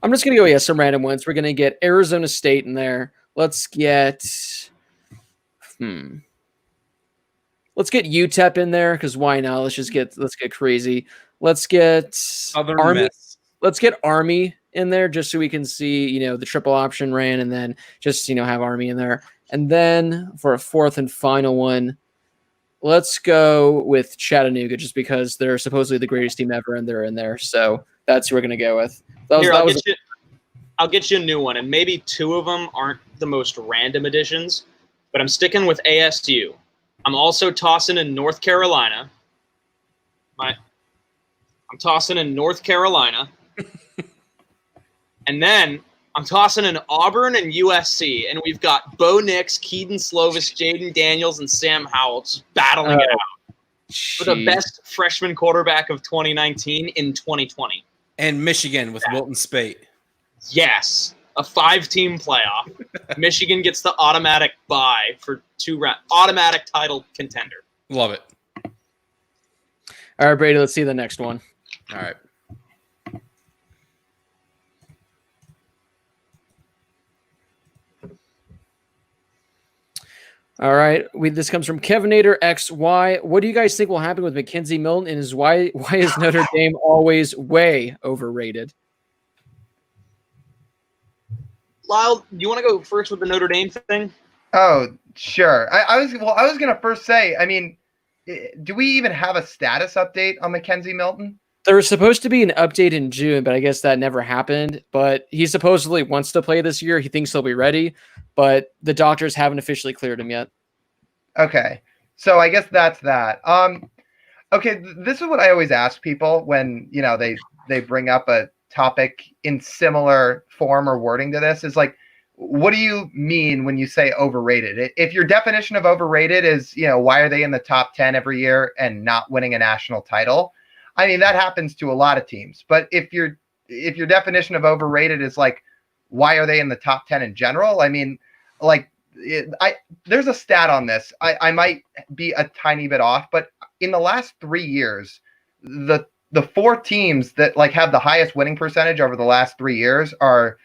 I'm just going to go, some random ones. We're going to get Arizona State in there. Let's get UTEP in there because why not? Let's get crazy. Let's get Southern Army. Miss. Let's get Army in there just so we can see, the triple option ran and then just, have Army in there. And then for a fourth and final one, let's go with Chattanooga just because they're supposedly the greatest team ever and they're in there. So that's who we're going to go with. I'll get you a new one, and maybe 2 of them aren't the most random additions, but I'm sticking with ASU. I'm also tossing in North Carolina. I'm tossing in North Carolina. And then I'm tossing in Auburn and USC, and we've got Bo Nix, Keaton Slovis, Jaden Daniels, and Sam Howell just battling it out for the best freshman quarterback of 2019 in 2020. And Michigan with Wilton Spate. Yes, a 5-team playoff. Michigan gets the automatic bye for 2 rounds. Automatic title contender. Love it. All right, Brady, let's see the next one. All right. All right, this comes from Kevinator XY. What do you guys think will happen with Mackenzie Milton, and why is Notre Dame always way overrated? Lyle, you want to go first with the Notre Dame thing? Oh, sure. I was going to first say, I mean, do we even have a status update on Mackenzie Milton? There was supposed to be an update in June, but I guess that never happened. But he supposedly wants to play this year. He thinks he'll be ready, but the doctors haven't officially cleared him yet. Okay. So I guess that's that. Okay, this is what I always ask people when, they bring up a topic in similar form or wording to this is like, what do you mean when you say overrated? If your definition of overrated is, why are they in the top 10 every year and not winning a national title? I mean, that happens to a lot of teams. But if your definition of overrated is like, why are they in the top 10 in general? I mean, like, there's a stat on this. I might be a tiny bit off, but in the last 3 years, the 4 teams that like have the highest winning percentage over the last 3 years are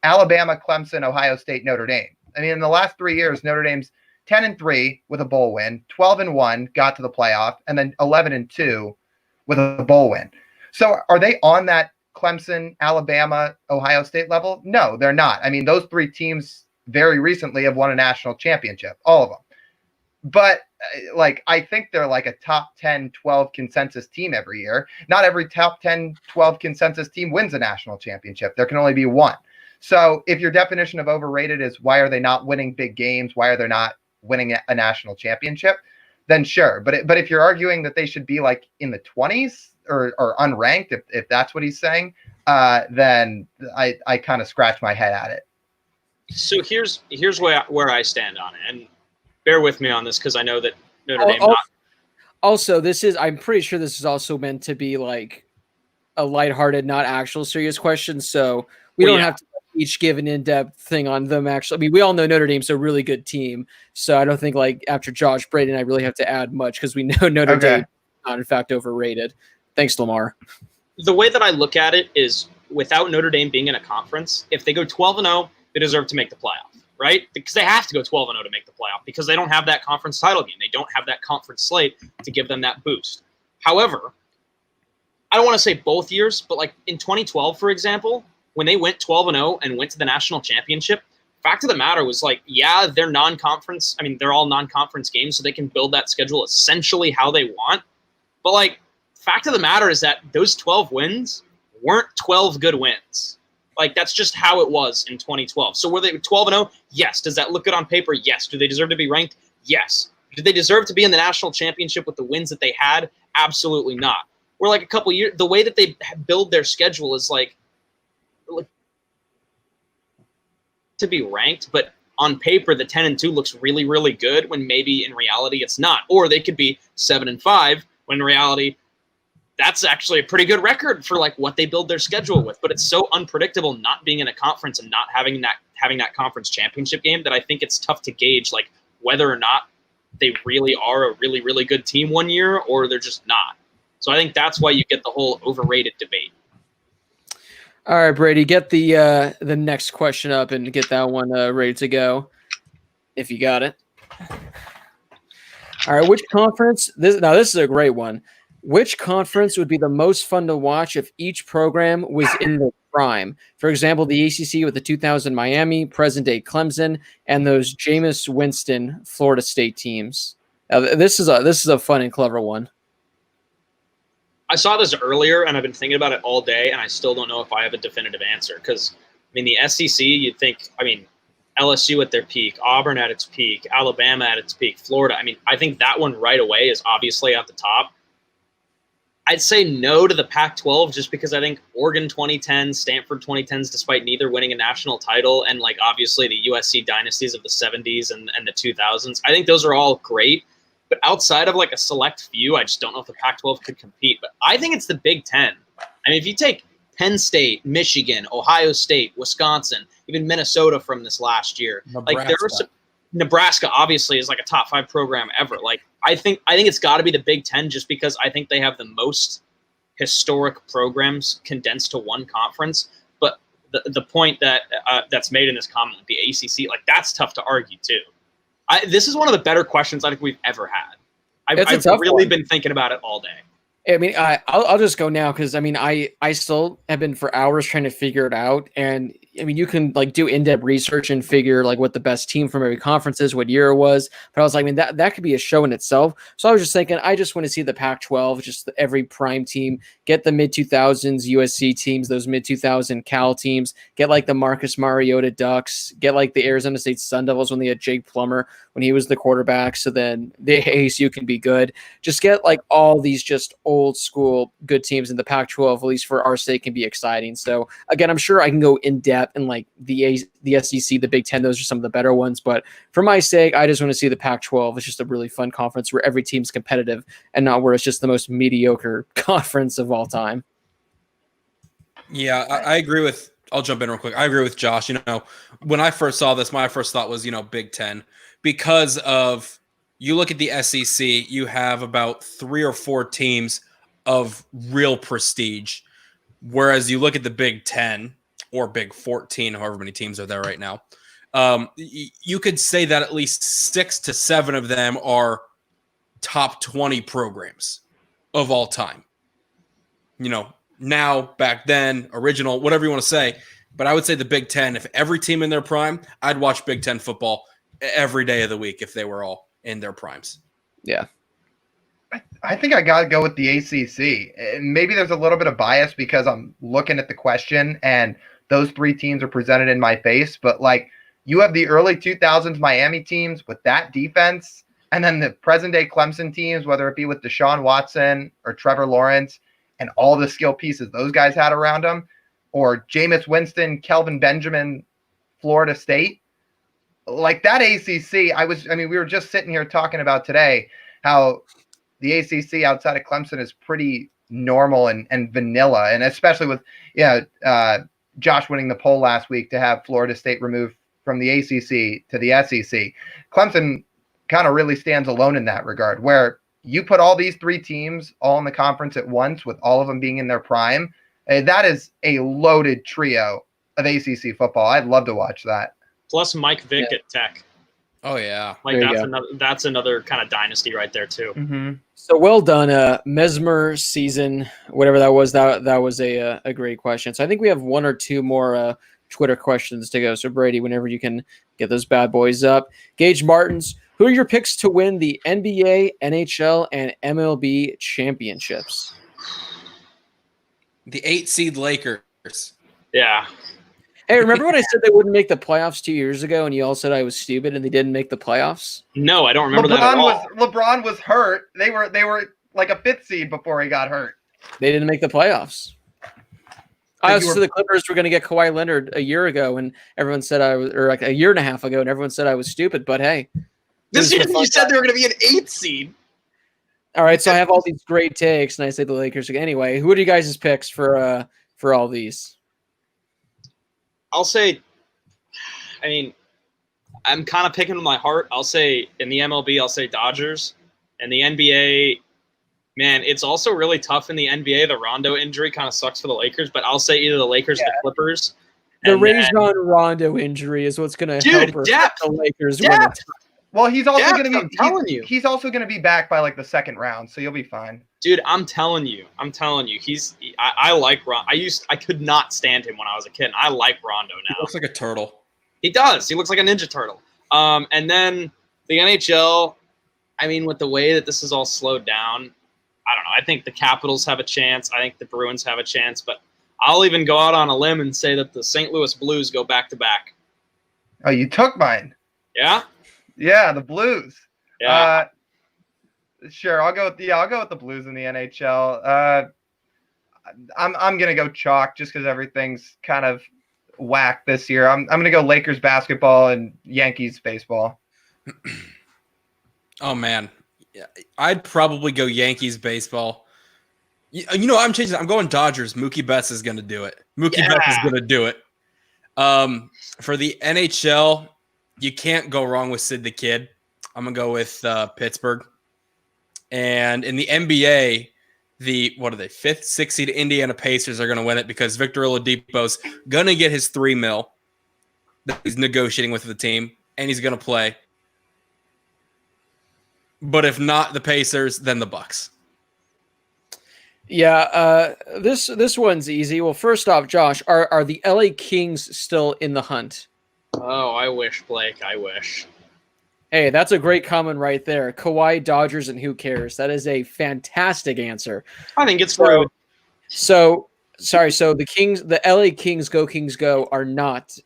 Alabama, Clemson, Ohio State, Notre Dame. I mean, in the last 3 years, Notre Dame's 10-3 with a bowl win, 12-1 got to the playoff, and then 11-2 with a bowl win. So are they on that Clemson, Alabama, Ohio State level? No, they're not. I mean, those 3 teams very recently have won a national championship, all of them. But like, I think they're like a top 10, 12 consensus team every year. Not every top 10, 12 consensus team wins a national championship. There can only be one. So if your definition of overrated is why are they not winning big games? Why are they not winning a national championship? Then sure. But if you're arguing that they should be like in the 20s or unranked, if that's what he's saying, then I kind of scratch my head at it. So here's where I stand on it, and bear with me on this because I know that Notre Dame. Also, I'm pretty sure this is also meant to be like a lighthearted, not actual serious question. So we don't have to each give an in-depth thing on them. Actually, I mean, we all know Notre Dame's a really good team, so I don't think like after Josh Braden, I really have to add much because we know Notre Dame is not in fact overrated. Thanks, Lamar. The way that I look at it is, without Notre Dame being in a conference, if they go 12-0, they deserve to make the playoff, right? Because they have to go 12-0 to make the playoff because they don't have that conference title game. They don't have that conference slate to give them that boost. However, I don't want to say both years, but like in 2012, for example, when they went 12-0 and went to the national championship, fact of the matter was like, yeah, they're non-conference. I mean, they're all non-conference games, so they can build that schedule essentially how they want. But like, fact of the matter is that those 12 wins weren't 12 good wins. Like, that's just how it was in 2012. So were they 12-0? Yes. Does that look good on paper? Yes. Do they deserve to be ranked? Yes. Did they deserve to be in the national championship with the wins that they had? Absolutely not. We're like a couple years, the way that they build their schedule is like to be ranked, but on paper, the 10-2 looks really, really good when maybe in reality it's not. Or they could be 7-5 when in reality that's actually a pretty good record for like what they build their schedule with. But it's so unpredictable not being in a conference and not having that conference championship game that I think it's tough to gauge like whether or not they really are a really, really good team one year or they're just not. So I think that's why you get the whole overrated debate. All right, Brady, get the next question up and get that one ready to go, if you got it. All right, which conference? This is a great one. Which conference would be the most fun to watch if each program was in their prime? For example, the ACC with the 2000 Miami, present-day Clemson, and those Jameis Winston Florida State teams. This is a fun and clever one. I saw this earlier, and I've been thinking about it all day, and I still don't know if I have a definitive answer. Because, I mean, the SEC, you'd think, I mean, LSU at their peak, Auburn at its peak, Alabama at its peak, Florida. I mean, I think that one right away is obviously at the top. I'd say no to the Pac-12 just because I think Oregon 2010, Stanford 2010s, despite neither winning a national title, and, like, obviously the USC dynasties of the 70s and the 2000s, I think those are all great. But outside of like a select few, I just don't know if the Pac-12 could compete. But I think it's the Big Ten. I mean, if you take Penn State, Michigan, Ohio State, Wisconsin, even Minnesota from this last year, like there are some, Nebraska obviously is like a top 5 program ever. Like I think it's got to be the Big Ten just because I think they have the most historic programs condensed to one conference. But the point that that's made in this comment with the ACC, like that's tough to argue too. This is one of the better questions I think we've ever had. I've really been thinking about it all day. I mean, I'll just go now because I mean, I still have been for hours trying to figure it out, and I mean, you can like do in-depth research and figure like what the best team from every conference is, what year it was. But I was like, I mean, that could be a show in itself. So I was just thinking, I just want to see the Pac-12, just every prime team, get the mid-2000s USC teams, those mid-2000 Cal teams, get like the Marcus Mariota Ducks, get like the Arizona State Sun Devils when they had Jake Plummer when he was the quarterback. So then the ASU can be good. Just get like all these just old school good teams in the Pac-12, at least for our sake, can be exciting. So again, I'm sure I can go in depth and like the SEC, the Big Ten, those are some of the better ones. But for my sake, I just want to see the Pac-12. It's just a really fun conference where every team's competitive and not where it's just the most mediocre conference of all time. Yeah, I agree with. I'll jump in real quick. I agree with Josh. You know, when I first saw this, my first thought was, Big Ten, because of you look at the SEC, you have about 3 or 4 teams of real prestige, whereas you look at the Big Ten or Big 14, however many teams are there right now, you could say that at least 6 to 7 of them are top 20 programs of all time. Now, back then, original, whatever you want to say. But I would say the Big Ten, if every team in their prime, I'd watch Big Ten football every day of the week if they were all in their primes. Yeah. I think I got to go with the ACC. And maybe there's a little bit of bias because I'm looking at the question and those three teams are presented in my face. But like you have the early 2000s Miami teams with that defense, and then the present day Clemson teams, whether it be with Deshaun Watson or Trevor Lawrence and all the skill pieces those guys had around them, or Jameis Winston, Kelvin Benjamin, Florida State. Like that ACC, we were just sitting here talking about today how the ACC outside of Clemson is pretty normal and vanilla. And especially with Josh winning the poll last week to have Florida State removed from the ACC to the SEC. Clemson kind of really stands alone in that regard, where you put all these three teams all in the conference at once with all of them being in their prime. That is a loaded trio of ACC football. I'd love to watch that. Plus Mike Vick at Tech. Oh yeah, like that's another kind of dynasty right there too. Mm-hmm. So well done, Mesmer season, whatever that was. That was a great question. So I think we have one or two more Twitter questions to go. So Brady, whenever you can get those bad boys up. Gage Martins, who are your picks to win the NBA, NHL, and MLB championships? The 8 seed Lakers. Yeah. Hey, remember when I said they wouldn't make the playoffs 2 years ago, and you all said I was stupid, and they didn't make the playoffs? No, I don't remember that at all. LeBron was hurt. They were like a 5th seed before he got hurt. They didn't make the playoffs. I also said the Clippers were going to get Kawhi Leonard a year ago, and everyone said or like a year and a half ago, and everyone said I was stupid. But hey, this year you said they were going to be an 8th seed. All right, so I have all these great takes, and I say the Lakers. Anyway, who are you guys' picks for all these? I'll say, I'm kind of picking with my heart. I'll say in the MLB, I'll say Dodgers. And the NBA, man, it's also really tough in the NBA. The Rondo injury kind of sucks for the Lakers, but I'll say either the Lakers or the Clippers. The Rajon Rondo injury is what's going to help the Lakers win it. Well, he's also going to be. I'm telling you, he's also going to be back by like the second round, so you'll be fine. Dude, I'm telling you. I like Rondo. I could not stand him when I was a kid. And I like Rondo now. He looks like a turtle. He does. He looks like a Ninja Turtle. And then the NHL. With the way that this is all slowed down, I don't know. I think the Capitals have a chance. I think the Bruins have a chance. But I'll even go out on a limb and say that the St. Louis Blues go back to back. Oh, you took mine. Yeah. Yeah, the Blues. Yeah. Sure, I'll go with the Blues in the NHL. I'm gonna go chalk just because everything's kind of whack this year. I'm gonna go Lakers basketball and Yankees baseball. Oh man, I'd probably go Yankees baseball. I'm changing. I'm going Dodgers. Mookie Betts is gonna do it. Betts is gonna do it. For the NHL. You can't go wrong with Sid the Kid. I'm going to go with Pittsburgh. And in the NBA, the 5th, 6th seed Indiana Pacers are going to win it because Victor Oladipo's going to get his $3 million that he's negotiating with the team, and he's going to play. But if not the Pacers, then the Bucks. Yeah, this one's easy. Well, first off, Josh, are the LA Kings still in the hunt? Oh, I wish, Blake. I wish. Hey, that's a great comment right there. Kawhi, Dodgers, and who cares? That is a fantastic answer. I think it's true. So the LA Kings go are not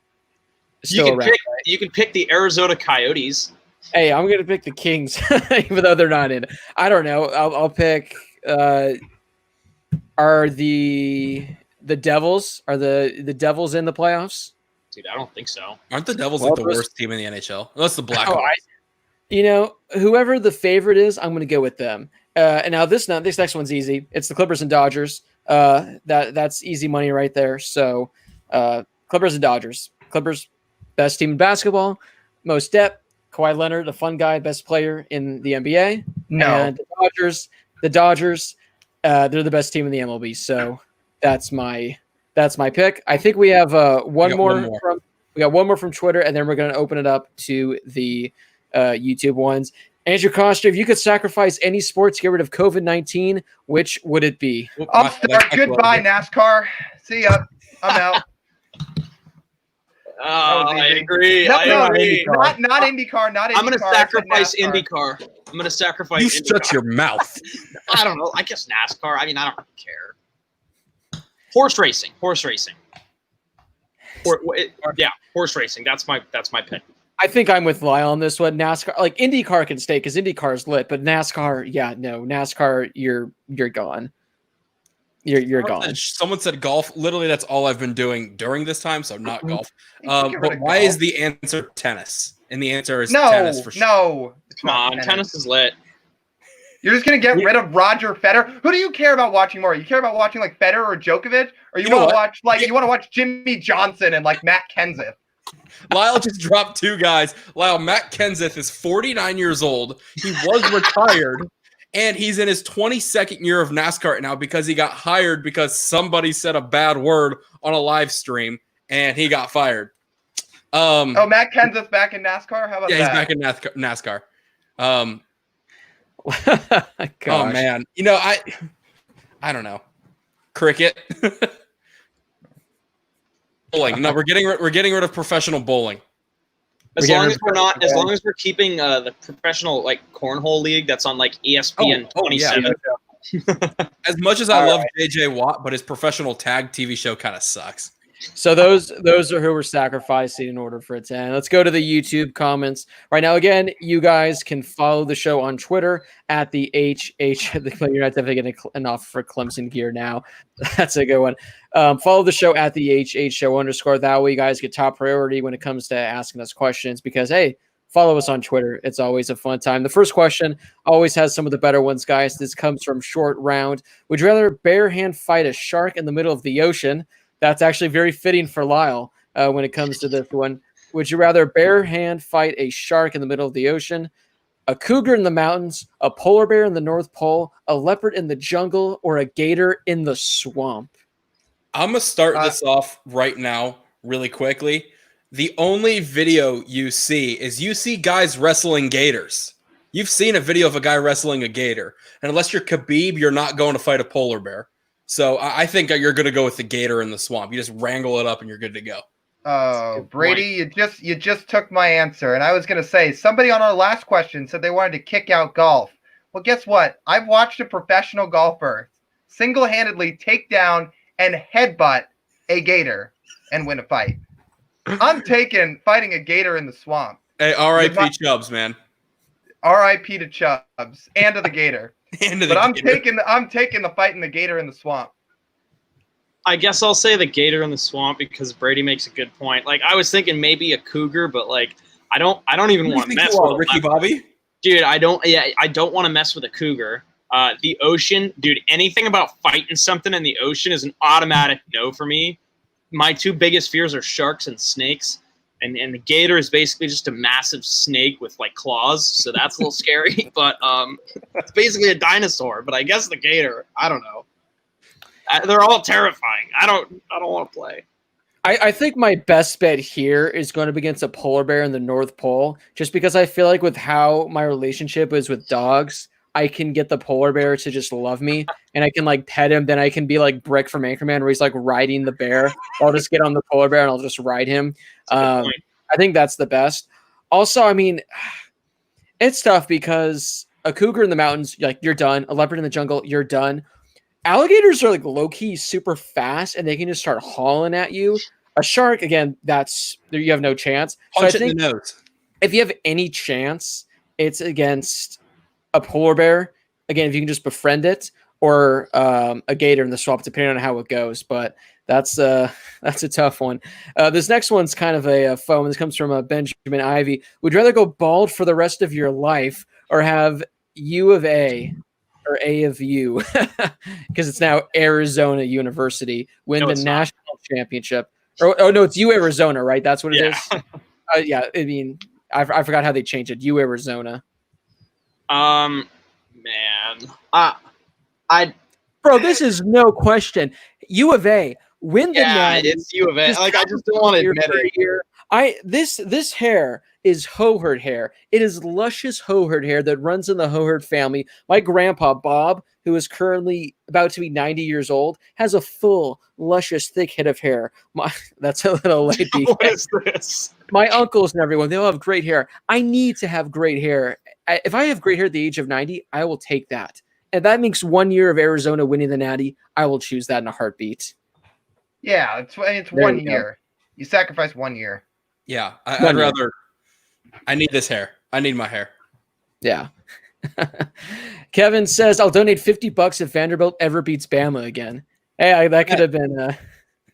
still around. You can pick the Arizona Coyotes. Hey, I'm gonna pick the Kings, even though they're not in. I don't know. I'll pick. Are the Devils? Are the Devils in the playoffs? Dude, I don't think so. Aren't the Devils like the worst team in the NHL? Unless the Blackhawks. Whoever the favorite is, I'm going to go with them. And now this next one's easy. It's the Clippers and Dodgers. That's easy money right there. So Clippers and Dodgers. Clippers, best team in basketball, most depth. Kawhi Leonard, a fun guy, best player in the NBA. No. And the Dodgers, they're the best team in the MLB. So that's my pick. I think we have one more from Twitter, and then we're going to open it up to the YouTube ones. Andrew Costa, if you could sacrifice any sport to get rid of COVID-19, which would it be? Goodbye, NASCAR. See ya. I'm out. I agree. No, I agree. not IndyCar. Not IndyCar. I'm gonna sacrifice NASCAR. IndyCar. I'm gonna sacrifice. You IndyCar. shut your mouth. I don't know. I guess NASCAR. I mean, I don't really care. Horse racing. Yeah, horse racing. That's my pick. I think I'm with Lyle on this one. NASCAR, like IndyCar can stay because IndyCar is lit, but NASCAR, yeah, no, NASCAR, you're gone. You're gone. Someone said golf. Literally, that's all I've been doing during this time, so not golf. Get rid But of why golf. is the answer tennis? And the answer is No, tennis for sure. no. It's Come not on, tennis is lit. You're just gonna get rid of Roger Federer. Who do you care about watching more? You care about watching like Federer or Djokovic, or you know want to what? watch you want to watch Jimmy Johnson and like Matt Kenseth? Lyle just dropped two guys. Matt Kenseth is 49 years old. He was retired, and he's in his 22nd year of NASCAR right now because he got hired because somebody said a bad word on a live stream, and he got fired. Matt Kenseth's back in NASCAR. How about Yeah, that? he's back in NASCAR. Gosh. Oh man, I don't know. Cricket. Bowling. No, we're getting rid of professional bowling. As long as we're keeping the professional like cornhole league that's on like ESPN 27. Yeah. As much as I love JJ Watt, but his professional tag TV show kind of sucks. So those are who we're sacrificing in order for it to end. Let's go to the YouTube comments right now. Again, you guys can follow the show on Twitter at the HH. You're not definitely getting enough for Clemson gear now. That's a good one. Follow the show at the HH show _. That way you guys get top priority when it comes to asking us questions because, hey, follow us on Twitter. It's always a fun time. The first question always has some of the better ones, guys. This comes from Short Round. Would you rather bare hand fight a shark in the middle of the ocean? That's actually very fitting for Lyle when it comes to this one. Would you rather bare hand fight a shark in the middle of the ocean, a cougar in the mountains, a polar bear in the North Pole, a leopard in the jungle, or a gator in the swamp? I'm going to start this off right now really quickly. The only video you see guys wrestling gators. You've seen a video of a guy wrestling a gator. And unless you're Khabib, you're not going to fight a polar bear. So I think you're going to go with the gator in the swamp. You just wrangle it up and you're good to go. Oh, Brady, you just took my answer. And I was going to say, somebody on our last question said they wanted to kick out golf. Well, guess what? I've watched a professional golfer single-handedly take down and headbutt a gator and win a fight. I'm taking fighting a gator in the swamp. Hey, R.I.P. Chubbs, man. R.I.P. to Chubbs and to the gator. I'm taking the fight in the gator in the swamp. I guess I'll say the gator in the swamp because Brady makes a good point. Like I was thinking maybe a cougar, but like I don't even want to mess with Ricky Bobby. Dude, I don't want to mess with a cougar. The ocean, dude, anything about fighting something in the ocean is an automatic no for me. My two biggest fears are sharks and snakes. And the gator is basically just a massive snake with like claws, so that's a little scary. But it's basically a dinosaur. But I guess the gator, I don't know. They're all terrifying. I don't want to play. I think my best bet here is going to be against a polar bear in the North Pole, just because I feel like with how my relationship is with dogs, I can get the polar bear to just love me, and I can like pet him. Then I can be like Brick from Anchorman, where he's like riding the bear. I'll just get on the polar bear and I'll just ride him. I think that's the best. Also, I mean, it's tough because a cougar in the mountains, like you're done. A leopard in the jungle, you're done. Alligators are like low key super fast, and they can just start hauling at you. A shark, again, you have no chance. Punch so it in the nose. If you have any chance, it's against a polar bear. Again, if you can just befriend it, or a gator in the swamp, depending on how it goes. But that's a tough one. This next one's kind of a foam. This comes from Benjamin Ivy. Would you rather go bald for the rest of your life or have U of A or A of U, because it's now Arizona University, win the national championship? Oh, no, it's U Arizona, right? That's what it is? Yeah, I mean, I forgot how they changed it. U Arizona. Man. Bro, this is no question. U of A, win the it's U of A. Like, I just don't want to admit it. This hair is Hoherd hair. It is luscious Hoherd hair that runs in the Hoherd family. My grandpa, Bob, who is currently about to be 90 years old, has a full, luscious, thick head of hair. That's a little late. What is this? My uncles and everyone, they all have great hair. I need to have great hair. If I have great hair at the age of 90, I will take that. And that makes 1 year of Arizona winning the Natty. I will choose that in a heartbeat. Yeah, it's There 1 you go. year. You sacrifice 1 year. Yeah, One I'd year. rather. I need this hair. I need my hair. Yeah. Kevin says, I'll donate $50 if Vanderbilt ever beats Bama again. Hey, that could have been.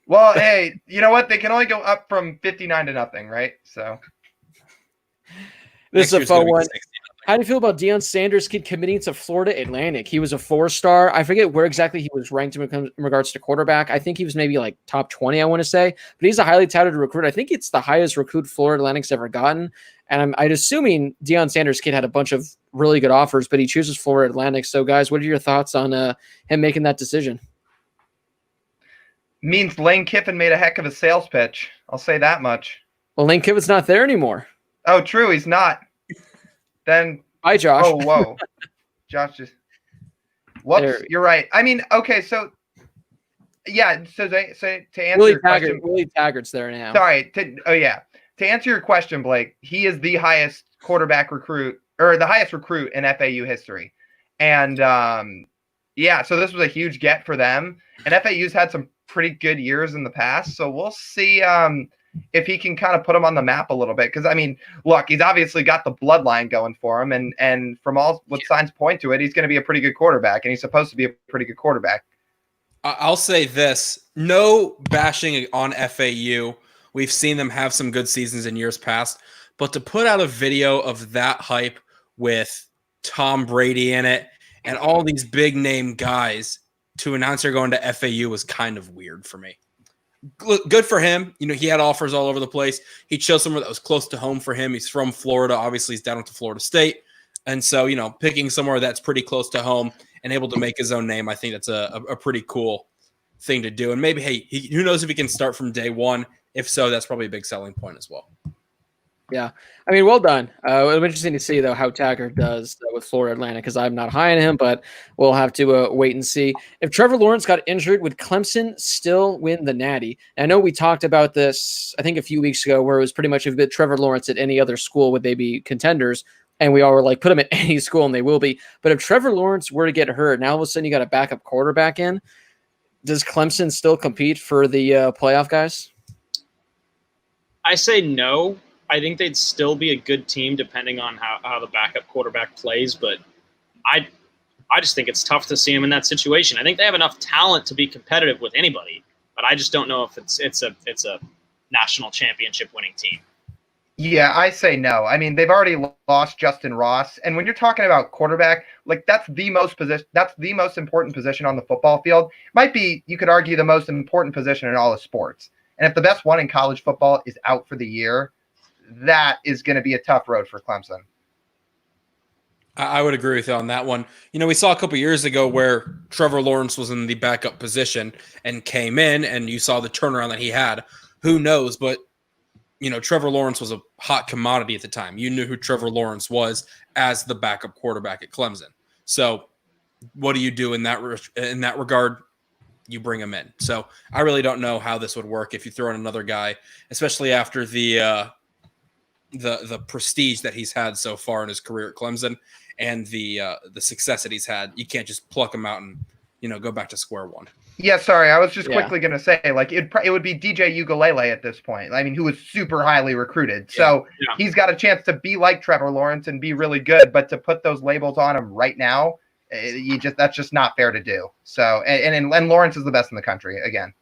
Well, hey, you know what? They can only go up from 59 to nothing, right? So This is a Next year's gonna fun be one. 60. How do you feel about Deion Sanders' kid committing to Florida Atlantic? He was a 4-star. I forget where exactly he was ranked in regards to quarterback. I think he was maybe like top 20, I want to say. But he's a highly touted recruit. I think it's the highest recruit Florida Atlantic's ever gotten. And I'm assuming Deion Sanders' kid had a bunch of really good offers, but he chooses Florida Atlantic. So, guys, what are your thoughts on him making that decision? means Lane Kiffin made a heck of a sales pitch. I'll say that much. Well, Lane Kiffin's not there anymore. Oh, true, he's not. Then Hi, Josh. oh, whoa, Josh just. Whoops, There- you're right. I mean, okay, so yeah, so to answer Willie your question, Taggart's there now. sorry. To answer your question, Blake, he is the highest quarterback recruit or the highest recruit in FAU history, and yeah, so this was a huge get for them. And FAU's had some pretty good years in the past, so we'll see if he can kind of put him on the map a little bit. Because I mean, look, he's obviously got the bloodline going for him, and from all what signs point to it, he's going to be a pretty good quarterback, and he's supposed to be a pretty good quarterback. I'll say this: no bashing on FAU. We've seen them have some good seasons in years past, but to put out a video of that hype with Tom Brady in it and all these big name guys to announce they're going to FAU was kind of weird for me. Good for him. You know, he had offers all over the place. He chose somewhere that was close to home for him. He's from Florida. Obviously, he's down to Florida State. And so, you know, picking somewhere that's pretty close to home and able to make his own name, I think that's a pretty cool thing to do. And maybe, hey, who knows if he can start from day one. If so, that's probably a big selling point as well. Yeah. I mean, well done. It'll be interesting to see, though, how Taggart does with Florida Atlantic, because I'm not high on him, but we'll have to wait and see. If Trevor Lawrence got injured, would Clemson still win the Natty? And I know we talked about this, I think, a few weeks ago, where it was pretty much if Trevor Lawrence at any other school, would they be contenders? And we all were like, put him at any school, and they will be. But if Trevor Lawrence were to get hurt, now all of a sudden you got a backup quarterback in, does Clemson still compete for the playoff, guys? I say no. I think they'd still be a good team depending on how the backup quarterback plays, but I just think it's tough to see him in that situation. I think they have enough talent to be competitive with anybody, but I just don't know if it's a national championship winning team. Yeah, I say no. I mean, they've already lost Justin Ross, and when you're talking about quarterback, like that's the most important position on the football field. Might be, you could argue, the most important position in all of sports. And if the best one in college football is out for the year, that is going to be a tough road for Clemson. I would agree with you on that one. You know, we saw a couple years ago where Trevor Lawrence was in the backup position and came in, and you saw the turnaround that he had. Who knows? But, you know, Trevor Lawrence was a hot commodity at the time. You knew who Trevor Lawrence was as the backup quarterback at Clemson. So what do you do in that regard? You bring him in. So I really don't know how this would work if you throw in another guy, especially after the prestige that he's had so far in his career at Clemson and the success that he's had. You can't just pluck him out and, you know, go back to square one. Yeah, sorry. I was just quickly going to say, like, it would be DJ Ugalele at this point. I mean, who was super highly recruited. So he's got a chance to be like Trevor Lawrence and be really good, but to put those labels on him right now, that's just not fair to do. So, and Lawrence is the best in the country again.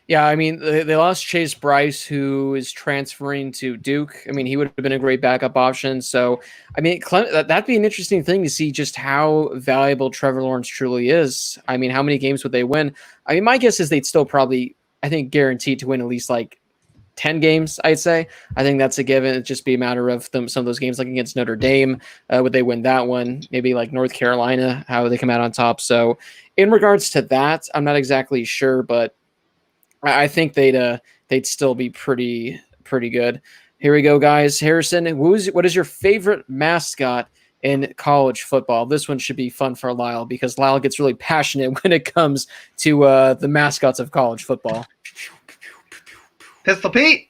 Yeah, I mean, they lost Chase Bryce, who is transferring to Duke. I mean, he would have been a great backup option. So, I mean, that'd be an interesting thing to see just how valuable Trevor Lawrence truly is. I mean, how many games would they win? I mean, my guess is they'd still probably, I think, guaranteed to win at least like 10 games, I'd say. I think that's a given. It'd just be a matter of some of those games like against Notre Dame. Would they win that one? Maybe like North Carolina, how would they come out on top? So, in regards to that, I'm not exactly sure, but I think they'd still be pretty good. Here we go, guys. Harrison, what is your favorite mascot in college football? This one should be fun for Lyle because Lyle gets really passionate when it comes to the mascots of college football. Pistol Pete.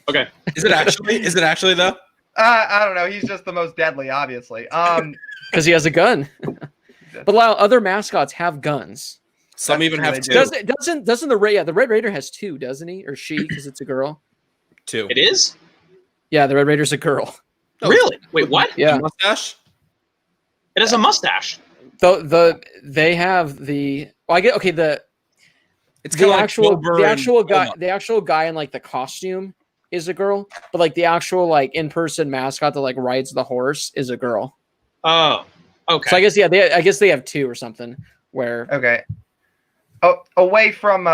Okay. Is it actually though? I don't know. He's just the most deadly, obviously. Because he has a gun. But Lyle, other mascots have guns. Some even have they two. do. Doesn't the Red Raider has two, doesn't he? Or she, because it's a girl. Two. It is? Yeah, the Red Raider's a girl. Really? Wait, what? Yeah. Mustache? It has a mustache. They have the It's the kind of actual guy in like the costume is a girl, but like the actual like in-person mascot that like rides the horse is a girl. Oh, okay. So I guess they have two or something where Okay. Oh, away from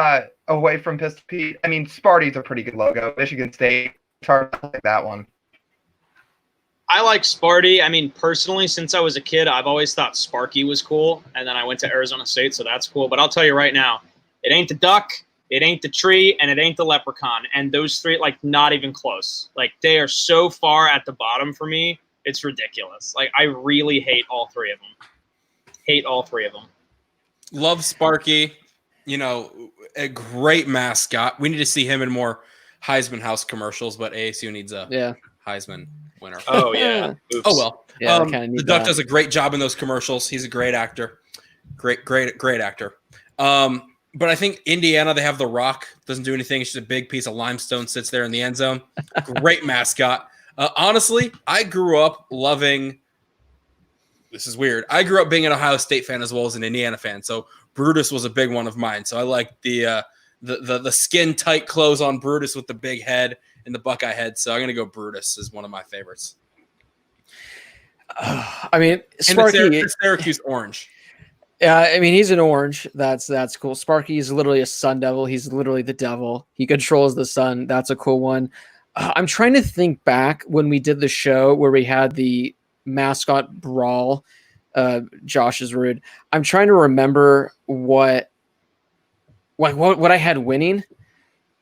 Pistol Pete. I mean, Sparty's a pretty good logo. Michigan State. It's hard to like that one. I like Sparty. I mean, personally, since I was a kid, I've always thought Sparky was cool, and then I went to Arizona State, so that's cool. But I'll tell you right now, it ain't the duck, it ain't the tree, and it ain't the leprechaun. And those three, like, not even close. Like, they are so far at the bottom for me, it's ridiculous. Like, I really hate all three of them. Love Sparky. You know, a great mascot. We need to see him in more Heisman House commercials, but ASU needs a Heisman winner. Oh, yeah. Oops. Oh, well. Yeah, the Duck does a great job in those commercials. He's a great actor. Great actor. But I think Indiana, they have The Rock. Doesn't do anything. It's just a big piece of limestone sits there in the end zone. Great mascot. Honestly, I grew up loving – this is weird. I grew up being an Ohio State fan as well as an Indiana fan. So Brutus was a big one of mine. So I like the skin tight clothes on Brutus with the big head and the Buckeye head. So I'm going to go Brutus as one of my favorites. I mean, Sparky, the Syracuse orange. Yeah, I mean, he's an orange. That's cool. Sparky is literally a sun devil. He's literally the devil. He controls the sun. That's a cool one. I'm trying to think back when we did the show where we had the mascot brawl. Josh is rude. I'm trying to remember what I had winning.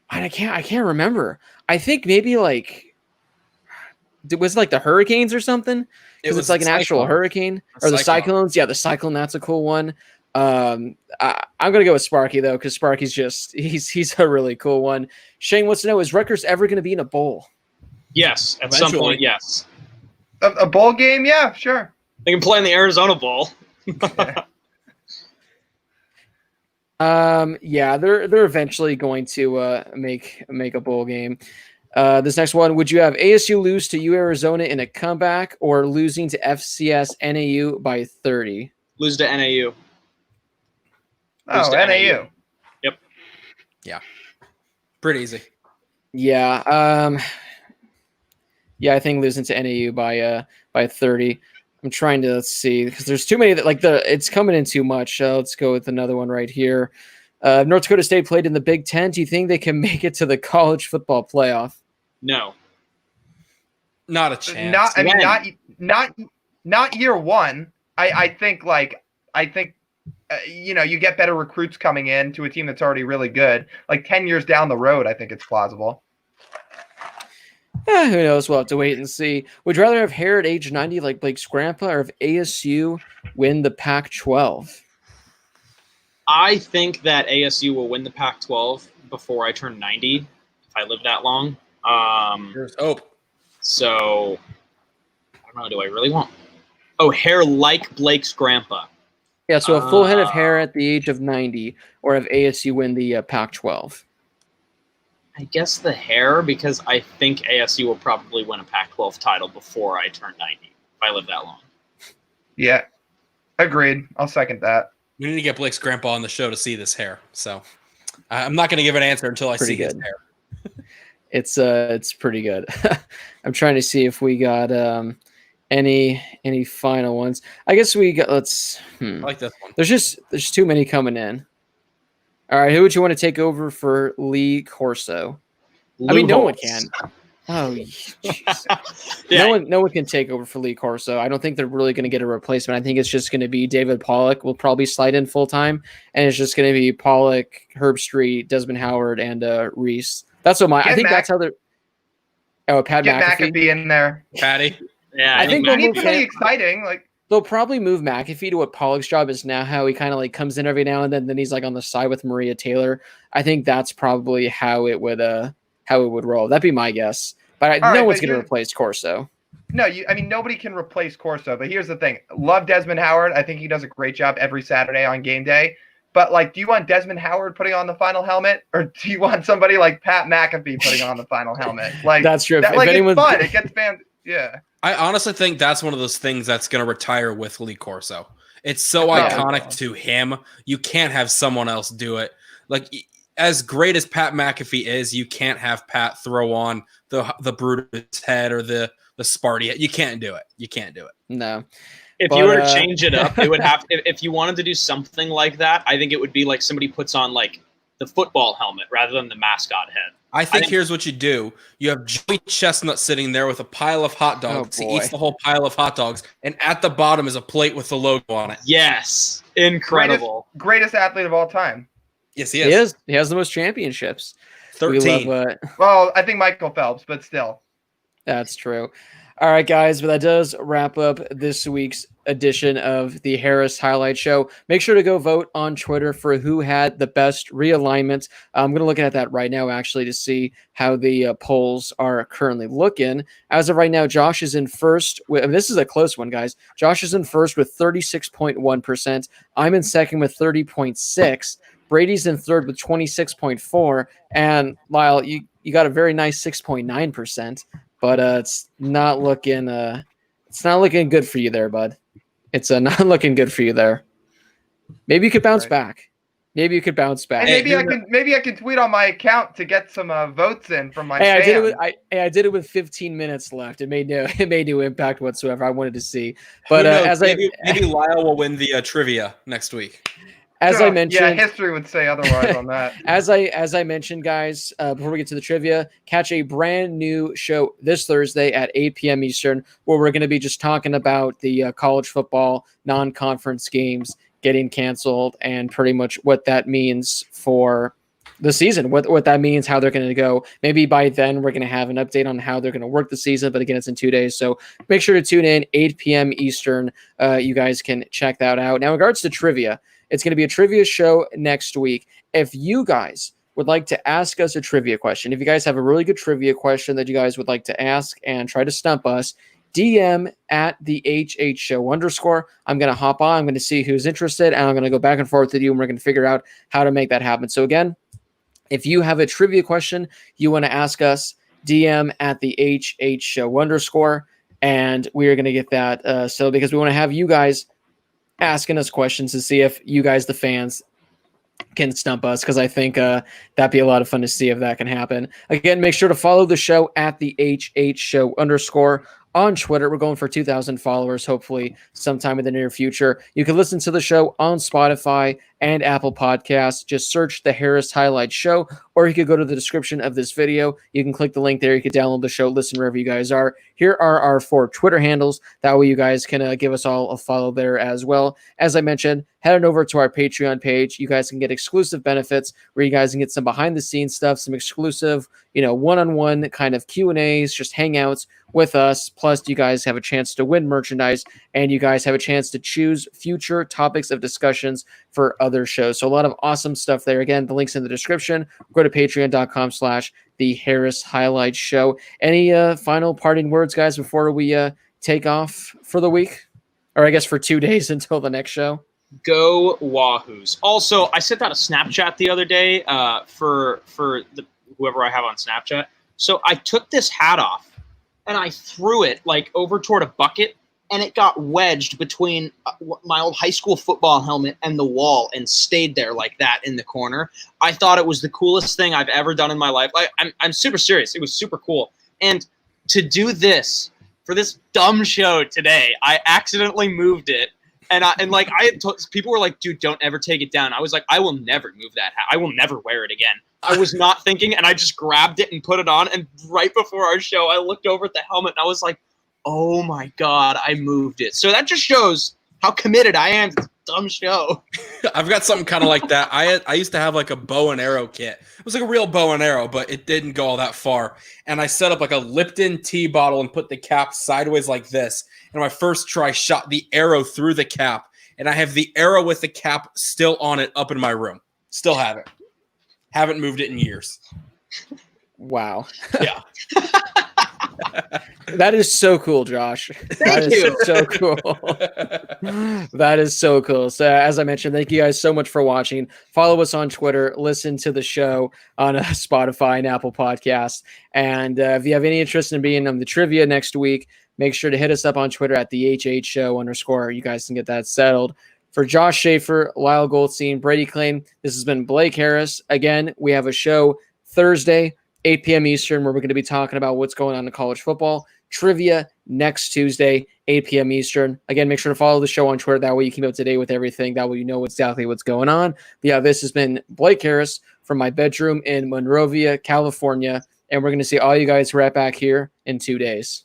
I can't remember. I think maybe like was it like the Hurricanes or something? Because it's like an actual hurricane or the Cyclones. Yeah, the Cyclone. That's a cool one. I'm gonna go with Sparky though, because Sparky's just he's a really cool one. Shane wants to know: is Rutgers ever going to be in a bowl? Yes, at some point. Yes. A bowl game? Yeah, sure. They can play in the Arizona Bowl. Yeah, they're eventually going to make a bowl game. This next one, would you have ASU lose to U Arizona in a comeback or losing to FCS NAU by 30? Lose to NAU. Oh, NAU. Yep. Yeah. Pretty easy. Yeah. Yeah, I think losing to NAU by 30. I'm trying to see because there's too many that it's coming in too much. Let's go with another one right here. North Dakota State played in the Big Ten. Do you think they can make it to the college football playoff? No. Not a chance. Not year one. I think you get better recruits coming in to a team that's already really good. Like 10 years down the road, I think it's plausible. Who knows? We'll have to wait and see. Would you rather have hair at age 90 like Blake's grandpa or have ASU win the Pac-12? I think that ASU will win the Pac-12 before I turn 90, if I live that long. Here's hope. So, I don't know. Do I really want? Oh, hair like Blake's grandpa. Yeah, so a full head of hair at the age of 90 or have ASU win the Pac-12? I guess the hair, because I think ASU will probably win a Pac-12 title before I turn 90, if I live that long. Yeah, agreed. I'll second that. We need to get Blake's grandpa on the show to see this hair. So I'm not going to give an answer until I see his hair. It's pretty good. I'm trying to see if we got any final ones. I guess we got. I like this one. There's too many coming in. All right, who would you want to take over for Lee Corso? I mean, no one can. Oh, jeez. Yeah. No one can take over for Lee Corso. I don't think they're really going to get a replacement. I think it's just going to be David Pollock will probably slide in full time, and it's just going to be Pollock, Herb Street, Desmond Howard, and Reese That's what I Get think that's how they're. Oh, Pat Get McAfee. McAfee in there. Patty. Yeah, I think He they'll needs move something him. exciting. Like, They'll probably move McAfee to what Pollock's job is now, how he kind of like comes in every now and then he's like on the side with Maria Taylor. I think that's probably how it would roll. That'd be my guess. But no one's going to replace Corso. no, I mean, nobody can replace Corso. But here's the thing: love Desmond Howard. I think he does a great job every Saturday on game day. But like, do you want Desmond Howard putting on the final helmet, or do you want somebody like Pat McAfee putting on the final helmet? Like, that's true. That, like, it's fun. It gets fans. Yeah. I honestly think that's one of those things that's going to retire with Lee Corso. It's so iconic to him. You can't have someone else do it. Like, as great as Pat McAfee is, you can't have Pat throw on the Brutus head or the Sparty head. You can't do it. You can't do it. No. If you were to change it up, it would have. If you wanted to do something like that, I think it would be like somebody puts on like the football helmet rather than the mascot head. I think here's what you do. You have Joey Chestnut sitting there with a pile of hot dogs. He eats the whole pile of hot dogs, and at the bottom is a plate with the logo on it. Yes. Incredible. Greatest athlete of all time. Yes, he is. He has the most championships. 13. Well, I think Michael Phelps, but still. That's true. All right, guys, but that does wrap up this week's edition of the Harris Highlight Show. Make sure to go vote on Twitter for who had the best realignment. I'm going to look at that right now, actually, to see how the polls are currently looking. As of right now, Josh is in first. This is a close one, guys. Josh is in first with 36.1%. I'm in second with 30.6%. Brady's in third with 26.4%. And Lyle, you got a very nice 6.9%. But it's not looking good for you there, bud. It's not looking good for you there. Maybe you could bounce back. Maybe you could bounce back. And maybe I can tweet on my account to get some votes in from my fans. I did it with 15 minutes left. It made no impact whatsoever. I wanted to see, but maybe Lyle will win the trivia next week. As I mentioned, history would say otherwise on that. As I mentioned, guys, before we get to the trivia, catch a brand new show this Thursday at 8 p.m. Eastern, where we're going to be just talking about the college football non-conference games getting canceled and pretty much what that means for the season, what that means, how they're going to go. Maybe by then we're going to have an update on how they're going to work the season, but again, it's in 2 days. So make sure to tune in 8 p.m. Eastern. You guys can check that out. Now, in regards to trivia, it's going to be a trivia show next week. If you guys would like to ask us a trivia question, if you guys have a really good trivia question that you guys would like to ask and try to stump us, DM at the HH show _. I'm going to hop on. I'm going to see who's interested, and I'm going to go back and forth with you, and we're going to figure out how to make that happen. So again, if you have a trivia question you want to ask us, DM at the HH show _. And we are going to get that so because we want to have you guys asking us questions to see if you guys, the fans, can stump us, because I think that'd be a lot of fun to see if that can happen. Again, make sure to follow the show at the HH show _ on Twitter. We're going for 2,000 followers, hopefully sometime in the near future. You can listen to the show on Spotify and Apple Podcasts. Just search the Harris Highlight Show, or you could go to the description of this video. You can click the link there. You can download the show, listen wherever you guys are. Here are our 4 Twitter handles. That way you guys can give us all a follow there as well. As I mentioned, head on over to our Patreon page. You guys can get exclusive benefits where you guys can get some behind the scenes stuff, some exclusive, one-on-one kind of Q&As, just hangouts with us. Plus, you guys have a chance to win merchandise, and you guys have a chance to choose future topics of discussions for other shows. So a lot of awesome stuff there. Again, the link's in the description. Go to patreon.com/the Harris Highlight Show. Any final parting words, guys, before we take off for the week? Or I guess for 2 days until the next show? Go Wahoos. Also, I sent out a Snapchat the other day for whoever I have on Snapchat. So I took this hat off and I threw it over toward a bucket, and it got wedged between my old high school football helmet and the wall and stayed there like that in the corner. I thought it was the coolest thing I've ever done in my life. I'm super serious. It was super cool. And to do this for this dumb show today, I accidentally moved it. And I had told, people were like, dude, don't ever take it down. I was like, I will never move that hat. I will never wear it again. I was not thinking, and I just grabbed it and put it on. And right before our show, I looked over at the helmet, and I was like, oh, my God, I moved it. So that just shows how committed I am to dumb show. I've got something kind of like that. I used to have like a bow and arrow kit. It was like a real bow and arrow, but it didn't go all that far. And I set up like a Lipton tea bottle and put the cap sideways like this. And my first try shot the arrow through the cap. And I have the arrow with the cap still on it up in my room. Still have it. Haven't moved it in years. Wow. Yeah. That is so cool, Josh. Thank you. So cool. That is so cool. So as I mentioned, thank you guys so much for watching. Follow us on Twitter. Listen to the show on Spotify and Apple Podcasts. And if you have any interest in being on the trivia next week, make sure to hit us up on Twitter at the @HHShow_. You guys can get that settled. For Josh Schaefer, Lyle Goldstein, Brady Claim, this has been Blake Harris. Again, we have a show Thursday, 8 p.m. Eastern, where we're going to be talking about what's going on in college football. Trivia next Tuesday, 8 p.m. Eastern. Again, make sure to follow the show on Twitter. That way you keep up to date with everything. That way you know exactly what's going on. But yeah, this has been Blake Harris from my bedroom in Monrovia, California. And we're going to see all you guys right back here in 2 days.